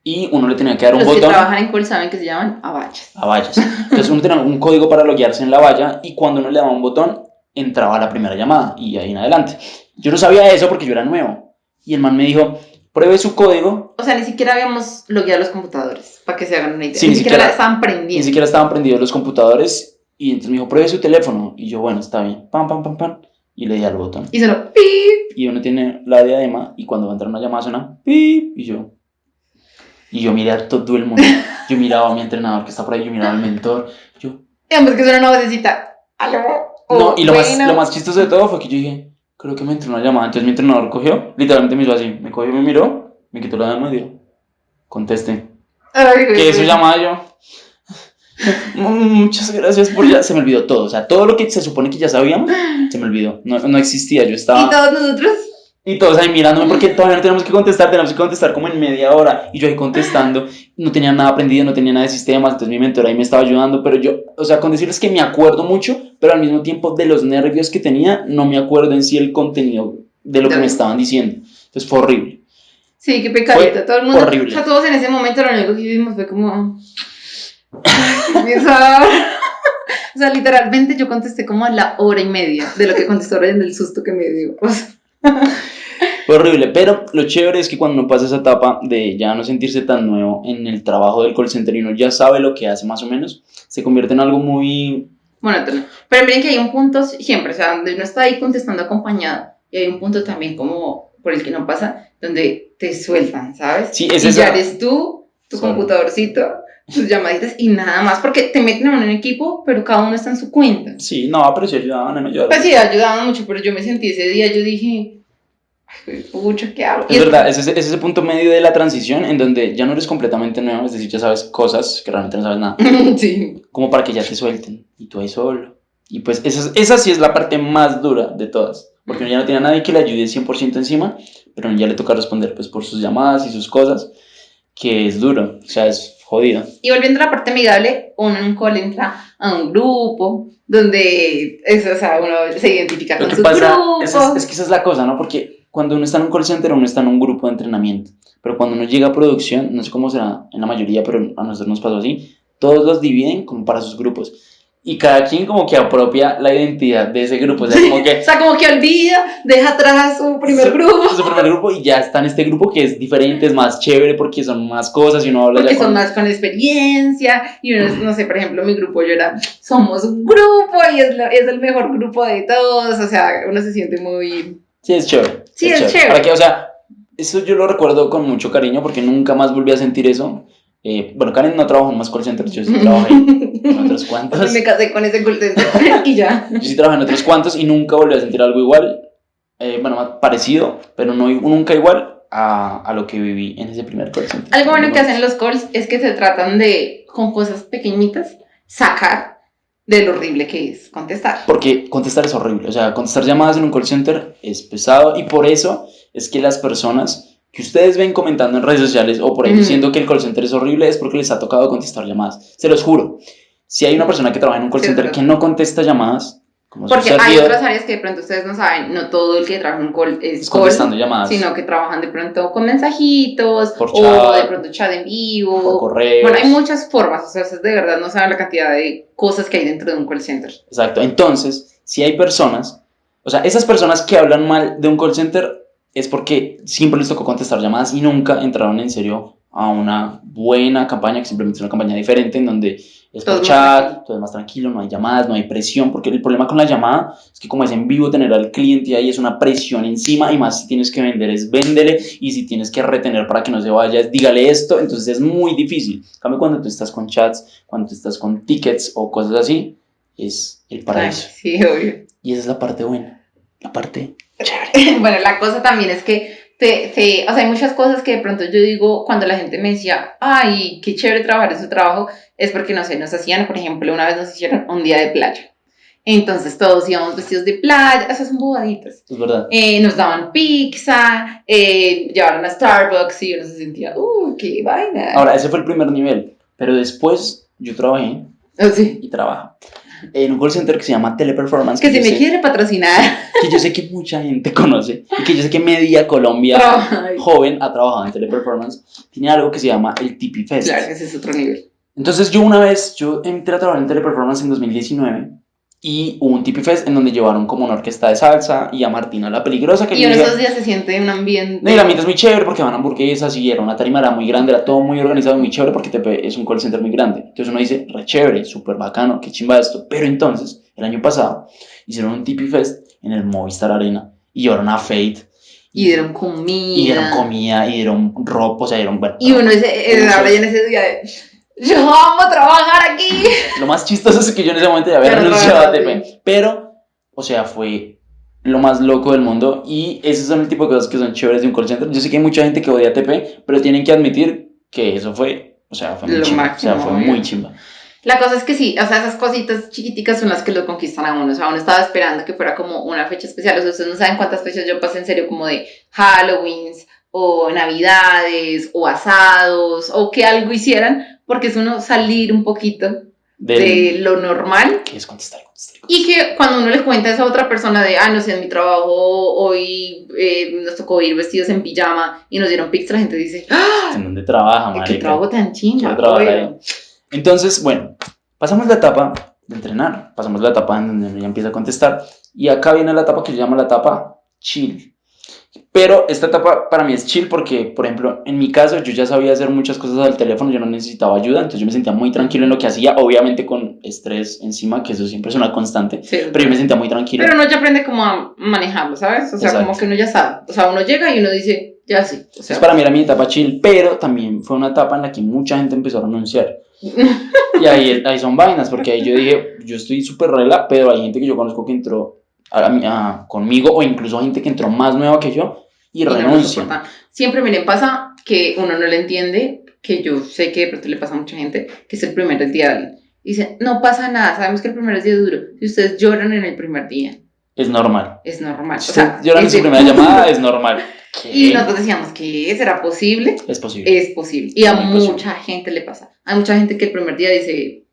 Y uno le tenía que dar un botón. Los que trabajan en call saben que se llaman avallas. Avallas. Entonces uno tenía un código para loguearse en la valla y cuando uno le daba un botón, entraba la primera llamada y ahí en adelante. Yo no sabía eso porque yo era nuevo. Y el man me dijo, pruebe su código. O sea, ni siquiera habíamos logueado los computadores, para que se hagan una idea. Sí, ni siquiera estaban prendiendo. Ni siquiera estaban prendidos los computadores. Y entonces me dijo, pruebe su teléfono. Y yo, bueno, está bien. Pam, pam, pam, pam. Y le di al botón. Y sonó pip. Y uno tiene la diadema y cuando va a entrar una llamada suena pip. Y yo miré a todo el mundo. Yo miraba a mi entrenador que está por ahí, yo miraba al mentor. Y además que suena una vocecita. ¿Aló? No, y lo más chistoso de todo fue que yo dije, creo que me entró una llamada. Entonces mi entrenador cogió, literalmente me hizo así. Me cogió, me miró, me quitó la diadema y dijo, conteste. ¿Qué es su llamada? Yo, muchas gracias por ya. Se me olvidó todo. O sea, todo lo que se supone que ya sabíamos, se me olvidó. No existía, yo estaba... ¿Y todos nosotros? Y todos ahí mirándome porque todavía no tenemos que contestar como en media hora. Y yo ahí contestando, no tenía nada aprendido, no tenía nada de sistemas, entonces mi mentor ahí me estaba ayudando. Pero yo, o sea, con decirles que me acuerdo mucho, pero al mismo tiempo de los nervios que tenía, no me acuerdo en sí el contenido de lo que me estaban diciendo. Entonces fue horrible. Sí, qué pecadito. Todo el mundo, horrible. O sea, todos en ese momento lo único que vimos fue como... O sea, literalmente yo contesté como a la hora y media de lo que contestó Ryan del susto que me dio. O sea... Fue horrible, pero lo chévere es que cuando uno pasa esa etapa de ya no sentirse tan nuevo en el trabajo del call center y uno ya sabe lo que hace más o menos, se convierte en algo muy... monótono. Pero miren que hay un punto siempre, o sea, donde uno está ahí contestando acompañado y hay un punto también como por el que no pasa, donde te sueltan, ¿sabes? Sí, es y esa... ya eres tú, tu computadorcito, tus llamaditas y nada más, porque te meten en un equipo, pero cada uno está en su cuenta. Sí, no, pero sí ayudaban, me ayudaron. Pues sí, ayudaban mucho, pero yo me sentí ese día, yo dije, ay, pucha, ¿qué hago? Es verdad, es ese punto medio de la transición en donde ya no eres completamente nuevo, es decir, ya sabes cosas que realmente no sabes nada. Sí. Como para que ya te suelten y tú ahí solo. Y pues esa sí es la parte más dura de todas, porque uno ya no tiene a nadie que le ayude 100% encima, pero uno ya le toca responder pues por sus llamadas y sus cosas, que es duro, o sea, es jodido. Y volviendo a la parte amigable, uno en un call entra a un grupo donde o sea, uno se identifica con su grupo. Es que esa es la cosa, ¿no? Porque cuando uno está en un call center, uno está en un grupo de entrenamiento, pero cuando uno llega a producción, no sé cómo será en la mayoría, pero a nosotros nos pasó así, todos los dividen como para sus grupos. y cada quien como que apropia la identidad de ese grupo, o sea, como que... O sea, como que olvida, deja atrás su primer grupo. Su primer grupo y ya está en este grupo que es diferente, es más chévere porque son más cosas y uno habla Porque ya son más con experiencia y uno, no sé, por ejemplo, mi grupo yo era, somos un grupo y es el mejor grupo de todos, o sea, uno se siente muy... Sí, es chévere. Sí, es chévere. ¿Para qué? O sea, eso yo lo recuerdo con mucho cariño porque nunca más volví a sentir eso. Bueno, Karen no trabajó en más call centers, yo sí trabajé en otros cuantos. Me casé con ese call center y ya. Yo sí trabajé en otros cuantos y nunca volví a sentir algo igual. Bueno, parecido, pero no, nunca igual a lo que viví en ese primer call center. Algo bueno que hacen los calls es que se tratan de, con cosas pequeñitas, sacar de lo horrible que es contestar. Porque contestar es horrible, o sea, contestar llamadas en un call center es pesado y por eso es que las personas que ustedes ven comentando en redes sociales o por ahí diciendo que el call center es horrible es porque les ha tocado contestar llamadas. Se los juro, si hay una persona que trabaja en un call center que no contesta llamadas, como porque hay otras áreas que de pronto ustedes no saben, no todo el que trabaja en un call es contestando call, llamadas, sino que trabajan de pronto con mensajitos, por o chat, de pronto chat en vivo, por correos. Bueno, hay muchas formas, o sea, ustedes de verdad no saben la cantidad de cosas que hay dentro de un call center. Exacto, entonces, si hay personas, o sea, esas personas que hablan mal de un call center es porque siempre les tocó contestar llamadas y nunca entraron en serio a una buena campaña, que simplemente es una campaña diferente en donde es por chat, todo es más tranquilo, no hay llamadas, no hay presión, porque el problema con la llamada es que como es en vivo, tener al cliente ahí es una presión encima y más si tienes que vender es véndele y si tienes que retener para que no se vaya es dígale esto, entonces es muy difícil. En cambio, cuando tú estás con chats, cuando tú estás con tickets o cosas así, es el paraíso. Ay, sí, obvio. Y esa es la parte buena, la parte chévere. Bueno, la cosa también es que o sea, hay muchas cosas que de pronto yo digo cuando la gente me decía, ay, qué chévere trabajar en su trabajo, es porque, no sé, nos hacían, por ejemplo, una vez nos hicieron un día de playa. Entonces todos íbamos vestidos de playa, esas son bobaditas. Es verdad. Nos daban pizza, llevaron a Starbucks y uno se sentía, qué vaina. Ahora, ese fue el primer nivel, pero después yo trabajé y trabajo en un call center que se llama Teleperformance. Que si me quiere patrocinar. Que yo sé que mucha gente conoce y que yo sé que media Colombia joven ha trabajado en Teleperformance. Tiene algo que se llama el Tipi Fest. Claro, ese es otro nivel. Entonces yo entré a trabajar en Teleperformance en 2019 y hubo un Tipi Fest en donde llevaron como una orquesta de salsa y a Martina la Peligrosa. Que y en esos días se siente un ambiente... No, y el ambiente es muy chévere porque van hamburguesas y era una tarima, era muy grande, era todo muy organizado, muy chévere porque TP es un call center muy grande. Entonces uno dice, re chévere, súper bacano, qué chimba esto. Pero entonces, el año pasado, hicieron un Tipi Fest en el Movistar Arena y llevaron a Fate. Y dieron comida. Y dieron ropa, o sea, dieron... Bueno, y uno ahora ya en ese día de... Yo amo trabajar aquí. Lo más chistoso es que yo en ese momento ya había renunciado a TP. Pero, o sea, fue lo más loco del mundo. Y esos son el tipo de cosas que son chéveres de un call center. Yo sé que hay mucha gente que odia TP, pero tienen que admitir que eso fue, o sea, fue muy chimba. Máximo, o sea, fue muy chimba. La cosa es que sí, o sea, esas cositas chiquiticas son las que lo conquistan a uno. O sea, uno estaba esperando que fuera como una fecha especial. O sea, ustedes no saben cuántas fechas yo pasé en serio, como de Halloween, o Navidades, o asados, o que algo hicieran, porque es uno salir un poquito de lo normal. Que es contestar. Y que cuando uno le cuenta eso a otra persona de, no sé, en mi trabajo hoy nos tocó ir vestidos en pijama y nos dieron pics, la gente dice, ¿en dónde trabaja, marica? ¿Qué trabajo tan chinga? Entonces, bueno, pasamos la etapa de entrenar, pasamos la etapa en donde ella empieza a contestar y acá viene la etapa que yo llamo la etapa chill. Pero esta etapa para mí es chill porque, por ejemplo, en mi caso yo ya sabía hacer muchas cosas al teléfono, yo no necesitaba ayuda, entonces yo me sentía muy tranquilo en lo que hacía, obviamente con estrés encima, que eso siempre es una constante, sí, pero yo me sentía muy tranquilo. Pero uno ya aprende como a manejarlo, ¿sabes? O sea, exacto, como que uno ya sabe, o sea, uno llega y uno dice, ya sí. O sea, entonces para mí era mi etapa chill, pero también fue una etapa en la que mucha gente empezó a renunciar. Y ahí son vainas, porque ahí yo dije, yo estoy súper regla, pero hay gente que yo conozco que entró conmigo o incluso gente que entró más nueva que yo y renuncia. No, siempre, miren, pasa que uno no le entiende, que yo sé que de pronto le pasa a mucha gente, que es el primer día de alguien. Dice, no pasa nada, sabemos que el primer día es duro. Si ustedes lloran en el primer día. Es normal. Es normal. Si ustedes lloran en su primera llamada, es normal. ¿Qué? Y nosotros decíamos que ¿será posible? Es posible. Es posible. Y a mucha gente le pasa. Hay mucha gente que el primer día dice,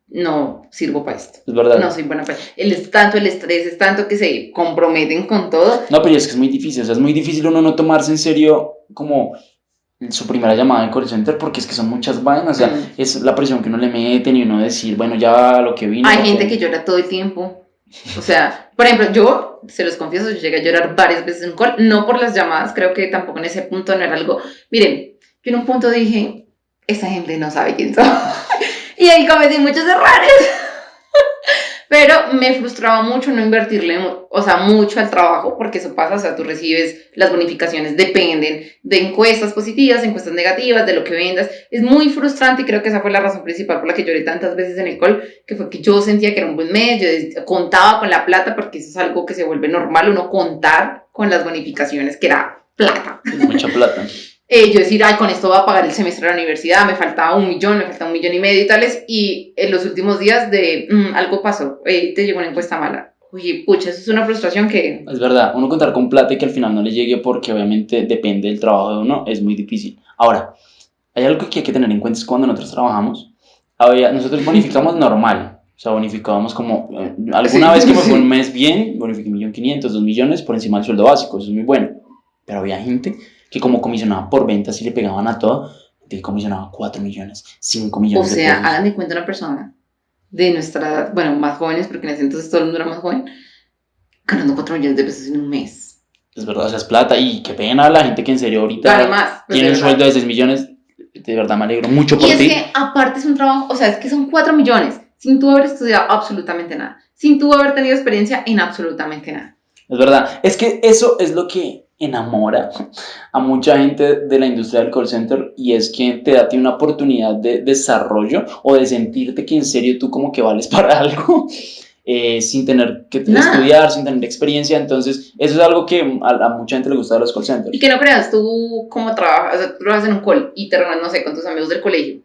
no sirvo para esto. Es verdad. No soy buena para esto. Es tanto el estrés, es tanto que se comprometen con todo. No, pero es que es muy difícil. O sea, es muy difícil uno no tomarse en serio como su primera llamada de call center porque es que son muchas vainas, o sea, es la presión que uno le meten y uno decir, bueno, ya lo que vino. Hay gente que llora todo el tiempo. O sea, por ejemplo, yo, se los confieso, yo llegué a llorar varias veces en un call, no por las llamadas, creo que tampoco en ese punto no era algo. Miren, yo en un punto dije, esa gente no sabe quién soy. Y ahí cometí muchos errores. Pero me frustraba mucho no invertirle, o sea, mucho al trabajo, porque eso pasa, o sea, tú recibes, las bonificaciones dependen de encuestas positivas, encuestas negativas, de lo que vendas. Es muy frustrante y creo que esa fue la razón principal por la que lloré tantas veces en el call, que fue que yo sentía que era un buen mes, yo contaba con la plata, porque eso es algo que se vuelve normal, uno contar con las bonificaciones, que era plata. Mucha plata. Yo decir, ay, con esto voy a pagar el semestre de la universidad, me faltaba 1 millón, me faltaba 1,5 millones y tales, y en los últimos días de, algo pasó, te llegó una encuesta mala. Oye, pucha, eso es una frustración que... Es verdad, uno contar con plata y que al final no le llegue porque obviamente depende del trabajo de uno, es muy difícil. Ahora, hay algo que hay que tener en cuenta es cuando nosotros trabajamos, nosotros bonificamos normal, o sea, bonificábamos como, alguna vez que me fue un mes bien, bonifiqué 1.500.000, 2 millones por encima del sueldo básico, eso es muy bueno, pero había gente que como comisionaba por ventas y le pegaban a todo, que comisionaba 4 millones, 5 millones de pesos. O sea, hagan de cuenta una persona de nuestra edad, bueno, más jóvenes, porque en ese entonces todo el mundo era más joven, ganando 4 millones de pesos en un mes. Es verdad, o sea, es plata y qué pena la gente que en serio ahorita Vale más, pues tiene un sueldo de 6 millones, de verdad me alegro mucho por ti. ti. Y es que aparte es un trabajo, o sea, es que son 4 millones, sin tú haber estudiado absolutamente nada, sin tú haber tenido experiencia en absolutamente nada. Es verdad, es que eso es lo que enamora a mucha gente de la industria del call center y es que te da una oportunidad de desarrollo o de sentirte que en serio tú como que vales para algo sin tener que estudiar, sin tener experiencia, entonces eso es algo que a mucha gente le gusta de los call centers. Y que no creas, tú cómo trabajas, o sea, tú trabajas en un call y te reúnes, no sé, con tus amigos del colegio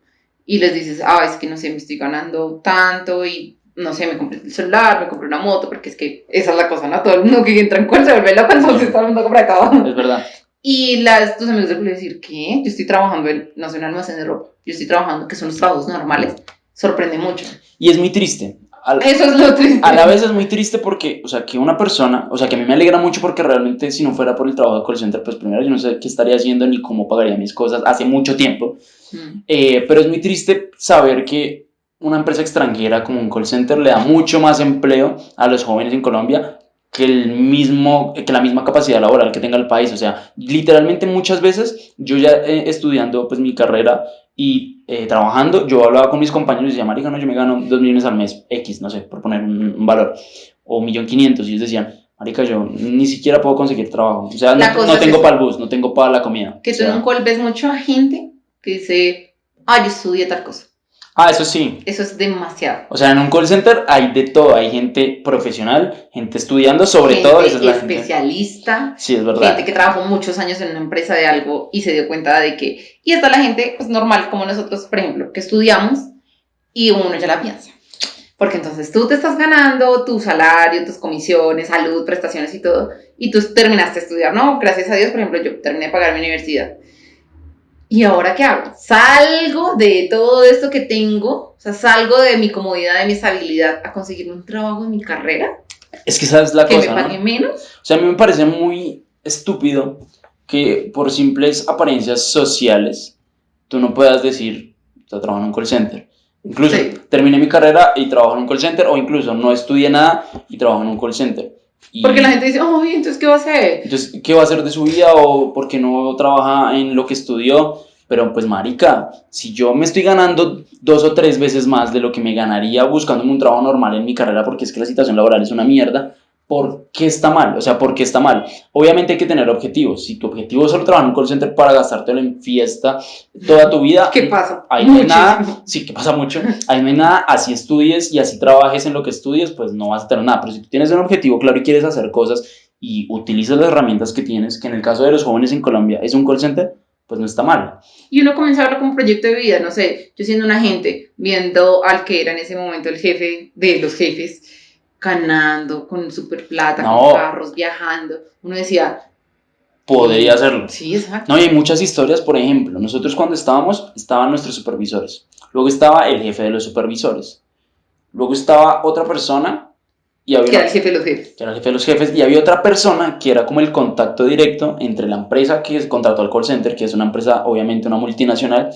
y les dices, es que no sé, me estoy ganando tanto y no sé, me compré el celular, me compré una moto, porque es que esa es la cosa, ¿no? Todo el mundo que entra en call se vuelve loco, entonces todo el mundo compra todo. Es verdad. Y tus amigos del colegio decir, ¿qué? Yo estoy trabajando en, no sé, un almacén de ropa, yo estoy trabajando, que son los trabajos normales, sorprende mucho. Y es muy triste. Eso es lo triste. A la vez es muy triste porque, o sea, que una persona, o sea, que a mí me alegra mucho porque realmente si no fuera por el trabajo de call center, pues primero yo no sé qué estaría haciendo ni cómo pagaría mis cosas hace mucho tiempo. Pero es muy triste saber que una empresa extranjera como un call center le da mucho más empleo a los jóvenes en Colombia que la misma capacidad laboral que tenga el país. O sea, literalmente muchas veces yo ya estudiando pues mi carrera y trabajando, yo hablaba con mis compañeros y decía, marica, no, yo me gano 2 millones al mes, X, no sé, por poner un valor, o 1.500.000, y ellos decían, marica, yo ni siquiera puedo conseguir trabajo, o sea, no tengo para el bus, no tengo para la comida. Que tú en un call ves mucha gente que dice, yo estudié tal cosa. Eso sí. Eso es demasiado. O sea, en un call center hay de todo. Hay gente profesional, gente estudiando, sobre todo. Esa es la especialista. Gente. Sí, es verdad. Gente que trabajó muchos años en una empresa de algo y se dio cuenta de que... Y está la gente pues, normal, como nosotros, por ejemplo, que estudiamos y uno ya la piensa. Porque entonces tú te estás ganando tu salario, tus comisiones, salud, prestaciones y todo. Y tú terminaste de estudiar, ¿no? Gracias a Dios, por ejemplo, yo terminé de pagar mi universidad. ¿Y ahora qué hago? Salgo de todo esto que tengo, o sea, salgo de mi comodidad, de mi estabilidad, a conseguir un trabajo en mi carrera. Es que esa es la cosa, ¿que me pague menos? O sea, a mí me parece muy estúpido que por simples apariencias sociales tú no puedas decir, yo trabajo en un call center. Incluso terminé mi carrera y trabajo en un call center, o incluso no estudié nada y trabajo en un call center. Porque la gente dice, entonces, ¿qué va a hacer? Entonces, ¿qué va a hacer de su vida? O porque no trabaja en lo que estudió. Pero pues marica, si yo me estoy ganando 2 o 3 veces más de lo que me ganaría buscándome un trabajo normal en mi carrera, porque es que la situación laboral es una mierda, ¿por qué está mal? O sea, ¿por qué está mal? Obviamente hay que tener objetivos. Si tu objetivo es solo trabajar en un call center para gastártelo en fiesta toda tu vida, ¿qué pasa? Ahí no hay nada, sí, que pasa mucho, ahí no hay nada, así estudies y así trabajes en lo que estudies, pues no vas a tener nada. Pero si tú tienes un objetivo claro y quieres hacer cosas y utilizas las herramientas que tienes, que en el caso de los jóvenes en Colombia es un call center, pues no está mal. Y uno comienza a verlo como un proyecto de vida, no sé, yo siendo un agente, viendo al que era en ese momento el jefe de los jefes, ganando con super plata, con carros, viajando, uno decía... Podría hacerlo. Sí, exacto. No, y hay muchas historias, por ejemplo, nosotros cuando estaban nuestros supervisores, luego estaba el jefe de los supervisores, luego estaba otra persona y había Que era el jefe de los jefes. que era el jefe de los jefes, y había otra persona que era como el contacto directo entre la empresa que contrató al call center, que es una empresa, obviamente una multinacional,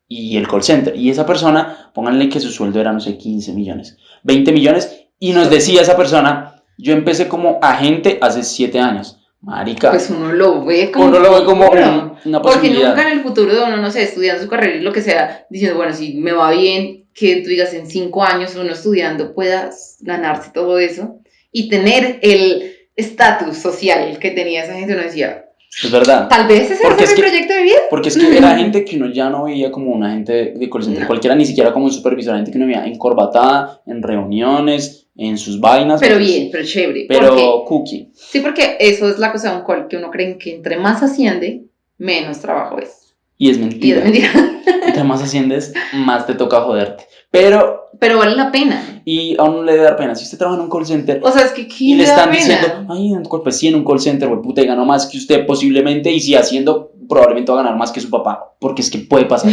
y el call center. Y esa persona, pónganle que su sueldo era, no sé, 15 millones, 20 millones, y nos decía esa persona, yo empecé como agente hace 7 años. Marica, Pues uno lo ve como uno lo ve como futuro. una Porque posibilidad. nunca en el futuro de uno, no sé, estudiando su carrera y lo que sea, diciendo, bueno, si me va bien, que tú digas en 5 años uno estudiando pueda ganarse todo eso y tener el estatus social que tenía esa gente, uno decía, Es verdad. tal vez ese Porque es es mi que- proyecto de vida. Porque es que era gente que uno ya no veía como un agente de call center No. cualquiera, ni siquiera como un supervisor, gente que uno veía encorbatada, en reuniones, en sus vainas. Pero bien, pero chévere. Pero Porque, cookie. sí, porque eso es la cosa de un call, que uno cree que entre más asciende, menos trabajo es. Y es Y mentira. es mentira. Entre más asciendes, más te toca joderte. Pero, Pero vale la pena. y a uno le debe dar pena. Si usted trabaja en un call center O sea, es que y ¿quién le le da están pena? diciendo, ay, pues sí, en un call center, güey, puta, y ganó más que usted posiblemente, y si haciendo, probablemente va a ganar más que su papá. Porque es que puede pasar.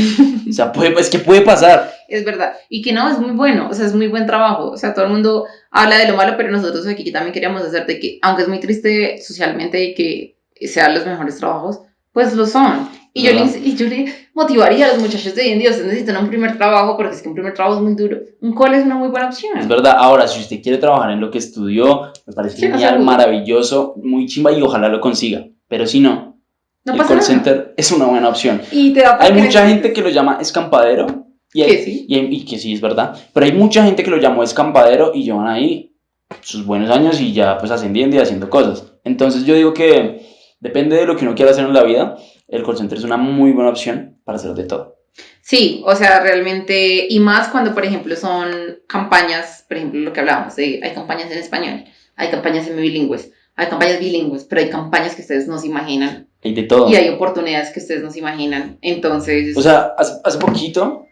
O sea, es que puede pasar. Es verdad. Y que no, es muy bueno. O sea, es muy buen trabajo. O sea, todo el mundo habla de lo malo, pero nosotros aquí también queríamos hacer de que, aunque es muy triste socialmente que sean los mejores trabajos, pues lo son. Y yo le motivaría a los muchachos de hoy en día, ustedes necesitan un primer trabajo, porque es que un primer trabajo es muy duro. Un call es una muy buena opción. Es verdad. Ahora, si usted quiere trabajar en lo que estudió, me parece Sí, no genial, seguro. maravilloso, muy chimba, y ojalá lo consiga. Pero si no, No el pasa call nada. center es una buena opción. Y te da Hay porque mucha necesitas. gente que lo llama escampadero. Y, Que sí. y que sí, es verdad. Pero hay mucha gente que lo llamó escampadero y llevan ahí sus buenos años y ya pues ascendiendo y haciendo cosas. Entonces yo digo que depende de lo que uno quiera hacer en la vida, el call center es una muy buena opción para hacer de todo. Sí, o sea, realmente, y más cuando, por ejemplo, son campañas, por ejemplo, lo que hablábamos, de hay campañas en español, hay campañas bilingües, hay campañas bilingües, pero hay campañas que ustedes no se imaginan Hay de todo. y hay oportunidades que ustedes no se imaginan. Entonces, O sea, hace poquito,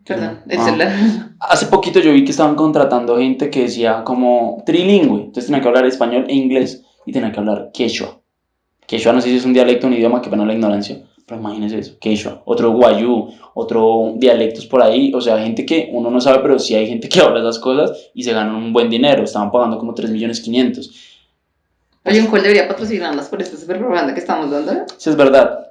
perdón, el Ah. celular. hace poquito yo vi que estaban contratando gente que decía como trilingüe, entonces tenía que hablar español e inglés y tenía que hablar quechua. Quechua no sé si es un dialecto, un idioma, que pena la ignorancia, pero imagínense eso, quechua, otro guayú, otro dialectos por ahí, o sea, gente que uno no sabe, pero sí hay gente que habla esas cosas y se ganan un buen dinero, estaban pagando como 3.500.000. Oye, un call debería patrocinarlas por esta super propaganda que estamos dando. Sí, es verdad,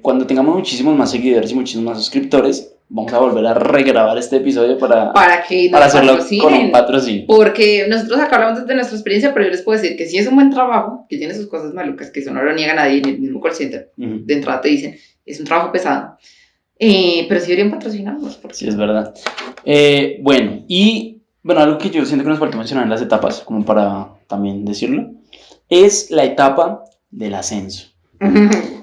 cuando tengamos muchísimos más seguidores y muchísimos más suscriptores, vamos a volver a regrabar este episodio para Que nos hacerlo con patrocinen. un patrocinio. Porque nosotros acá hablamos de nuestra experiencia, pero yo les puedo decir que sí es un buen trabajo, que tiene sus cosas malucas, que eso no lo niega nadie en el mismo call center. Ujú. De entrada te dicen, es un trabajo pesado. Pero sí deberían patrocinarnos. Porque... Sí, es verdad. Bueno, algo que yo siento que nos faltó mencionar en las etapas, como para también decirlo, es la etapa del ascenso.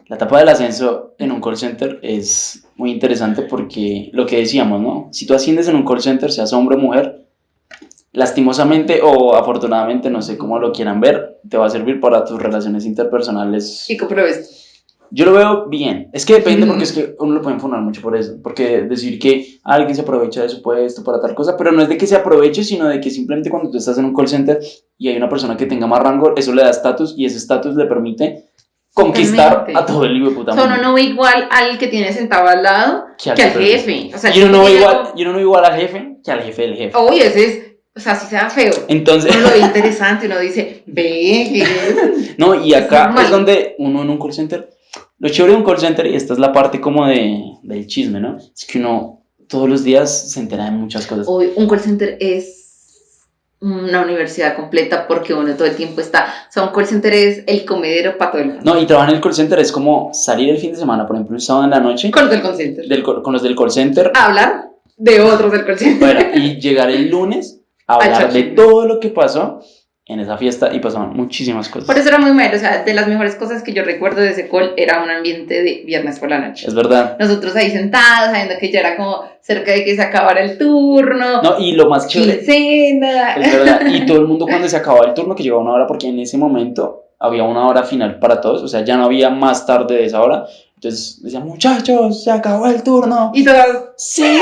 La etapa del ascenso en un call center es muy interesante porque lo que decíamos, ¿no? Si tú asciendes en un call center, seas hombre o mujer, lastimosamente o afortunadamente, no sé cómo lo quieran ver, te va a servir para tus relaciones interpersonales. Chico, pero es... Yo lo veo bien. Es que depende, porque es que uno lo puede enfocar mucho por eso. Porque decir que alguien se aprovecha de su puesto para tal cosa, pero no es de que se aproveche, sino de que simplemente cuando tú estás en un call center y hay una persona que tenga más rango, eso le da estatus y ese estatus le permite conquistar Totalmente. a todo el hijo de puta O sea, mundo. uno no ve igual al que tiene sentado al lado que al jefe. O sea, y uno no ve tiene igual, algo- y uno no ve igual al jefe que al jefe del jefe. Oye, ese es... O sea, si sea feo. Entonces, Uno lo ve interesante, uno dice, ve, no, y acá normal. es donde uno en un call center, lo chévere de un call center, y esta es la parte como del chisme, ¿no? Es que uno todos los días se entera de muchas cosas. Hoy un call center es una universidad completa porque uno todo el tiempo está... O sea, un call center es el comedero para todo el mundo. No, y trabajar en el call center es como salir el fin de semana, por ejemplo, un sábado en la noche, Con los del call center. con los del call center, Hablar de otros del call center. bueno, y llegar el lunes a hablar de todo lo que pasó en esa fiesta y pasaban muchísimas cosas. Por eso era muy malo, o sea, de las mejores cosas que yo recuerdo de ese call era un ambiente de viernes por la noche. Es verdad. Nosotros ahí sentados, sabiendo que ya era como cerca de que se acabara el turno. No, y lo más chévere, Quincena. es verdad, y todo el mundo cuando se acababa el turno, que llegaba una hora, porque en ese momento había una hora final para todos, o sea, ya no había más tarde de esa hora, entonces decían, muchachos, se acabó el turno. Y todas... Sí.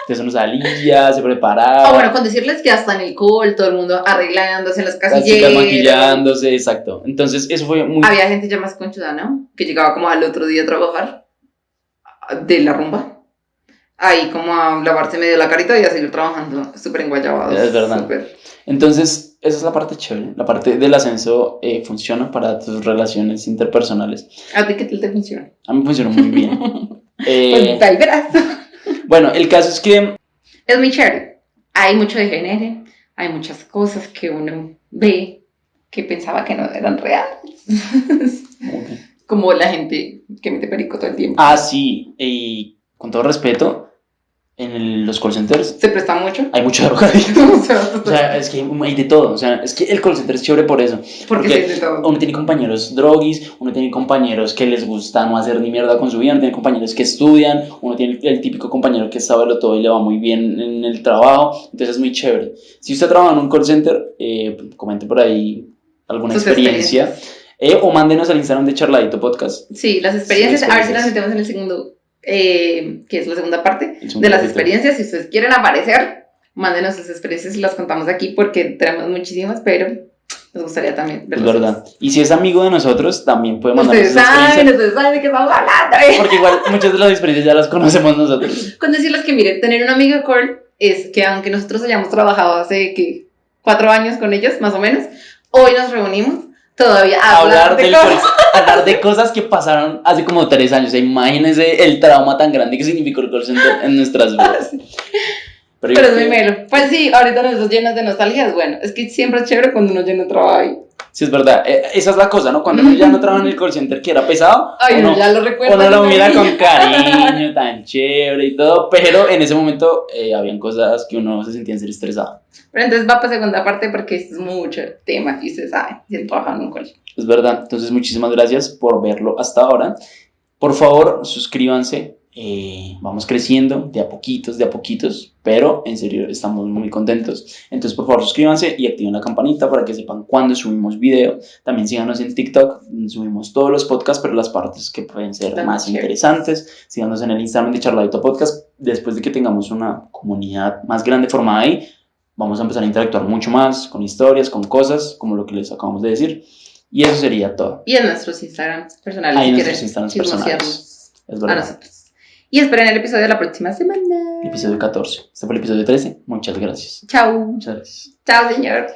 Entonces uno salía, se preparaba. bueno, con decirles que hasta en el call, todo el mundo arreglándose en las Las casilleras. chicas maquillándose, exacto. Entonces eso fue muy... Había gente ya más conchuda, ¿no? Que llegaba como al otro día a trabajar de la rumba. ahí como a lavarse medio la carita y a seguir trabajando súper enguayabados. Es verdad. Súper. Entonces, esa es la parte chévere. La parte del ascenso funciona para tus relaciones interpersonales. ¿A ti qué tal te funciona? A mí funcionó muy bien. Pues ahí verás. Bueno, el caso es que... Es muy chévere. Hay mucho de género, hay muchas cosas que uno ve que pensaba que no eran reales. Okay. Como la gente que mete perico todo el tiempo. Ah, sí, y con todo respeto, en los call centers Se presta mucho. hay mucho drogadicto. O sea, es que hay de todo. O sea, es que el call center es chévere por eso. Porque sí, de todo. Uno tiene compañeros droguis, uno tiene compañeros que les gusta no hacer ni mierda con su vida, uno tiene compañeros que estudian, uno tiene el típico compañero que sabe lo todo y le va muy bien en el trabajo. Entonces es muy chévere. Si usted trabaja en un call center, comente por ahí alguna experiencia. O mándenos al Instagram de Charladito Podcast. Sí, las experiencias, a ver si las metemos en el segundo, que es la segunda parte de las experiencias. Si ustedes quieren aparecer, mándenos sus experiencias y las contamos aquí porque tenemos muchísimas, pero nos gustaría también verlas. Es verdad. Y si es amigo de nosotros, también puede mandarnos sus experiencias. Ustedes saben de qué estamos hablando. Porque igual muchas de las experiencias ya las conocemos nosotros. Con decirles que, miren, tener un amigo de call es que aunque nosotros hayamos trabajado hace, ¿qué? 4 años con ellos, más o menos, hoy nos reunimos todavía a hablar de cosas que pasaron hace como 3 años. O sea, imagínense el trauma tan grande que significó el call center en nuestras vidas. Pero es muy melo. Pues sí, ahorita nosotros llenos de nostalgia. Bueno, es que siempre es chévere cuando uno lleno trabajo ahí. Sí, es verdad. Esa es la cosa, ¿no? Cuando uno ya no trabaja en el call center que era pesado, ay, uno ya lo recuerda. Uno lo mira con cariño, tan chévere y todo, pero en ese momento habían cosas que uno se sentía en ser estresado. Pero entonces va para segunda parte porque esto es mucho tema y usted sabe, si él trabaja en un call. Es verdad. Entonces, muchísimas gracias por verlo hasta ahora. Por favor, suscríbanse. Vamos creciendo de a poquitos, pero en serio estamos muy contentos. Entonces, por favor, suscríbanse y activen la campanita para que sepan cuando subimos video. También síganos en TikTok, subimos todos los podcasts, pero las partes que pueden ser más interesantes. Síganos en el Instagram de Charladito Podcast. Después de que tengamos una comunidad más grande formada ahí, vamos a empezar a interactuar mucho más con historias, con cosas, como lo que les acabamos de decir. Y eso sería todo. Y en nuestros Instagrams personales. Ahí en nuestros Instagrams personales. Es verdad. A nosotros. Y esperen el episodio de la próxima semana. El episodio 14. Este fue el episodio 13. Muchas gracias. Chao. Muchas gracias. Chao, señor.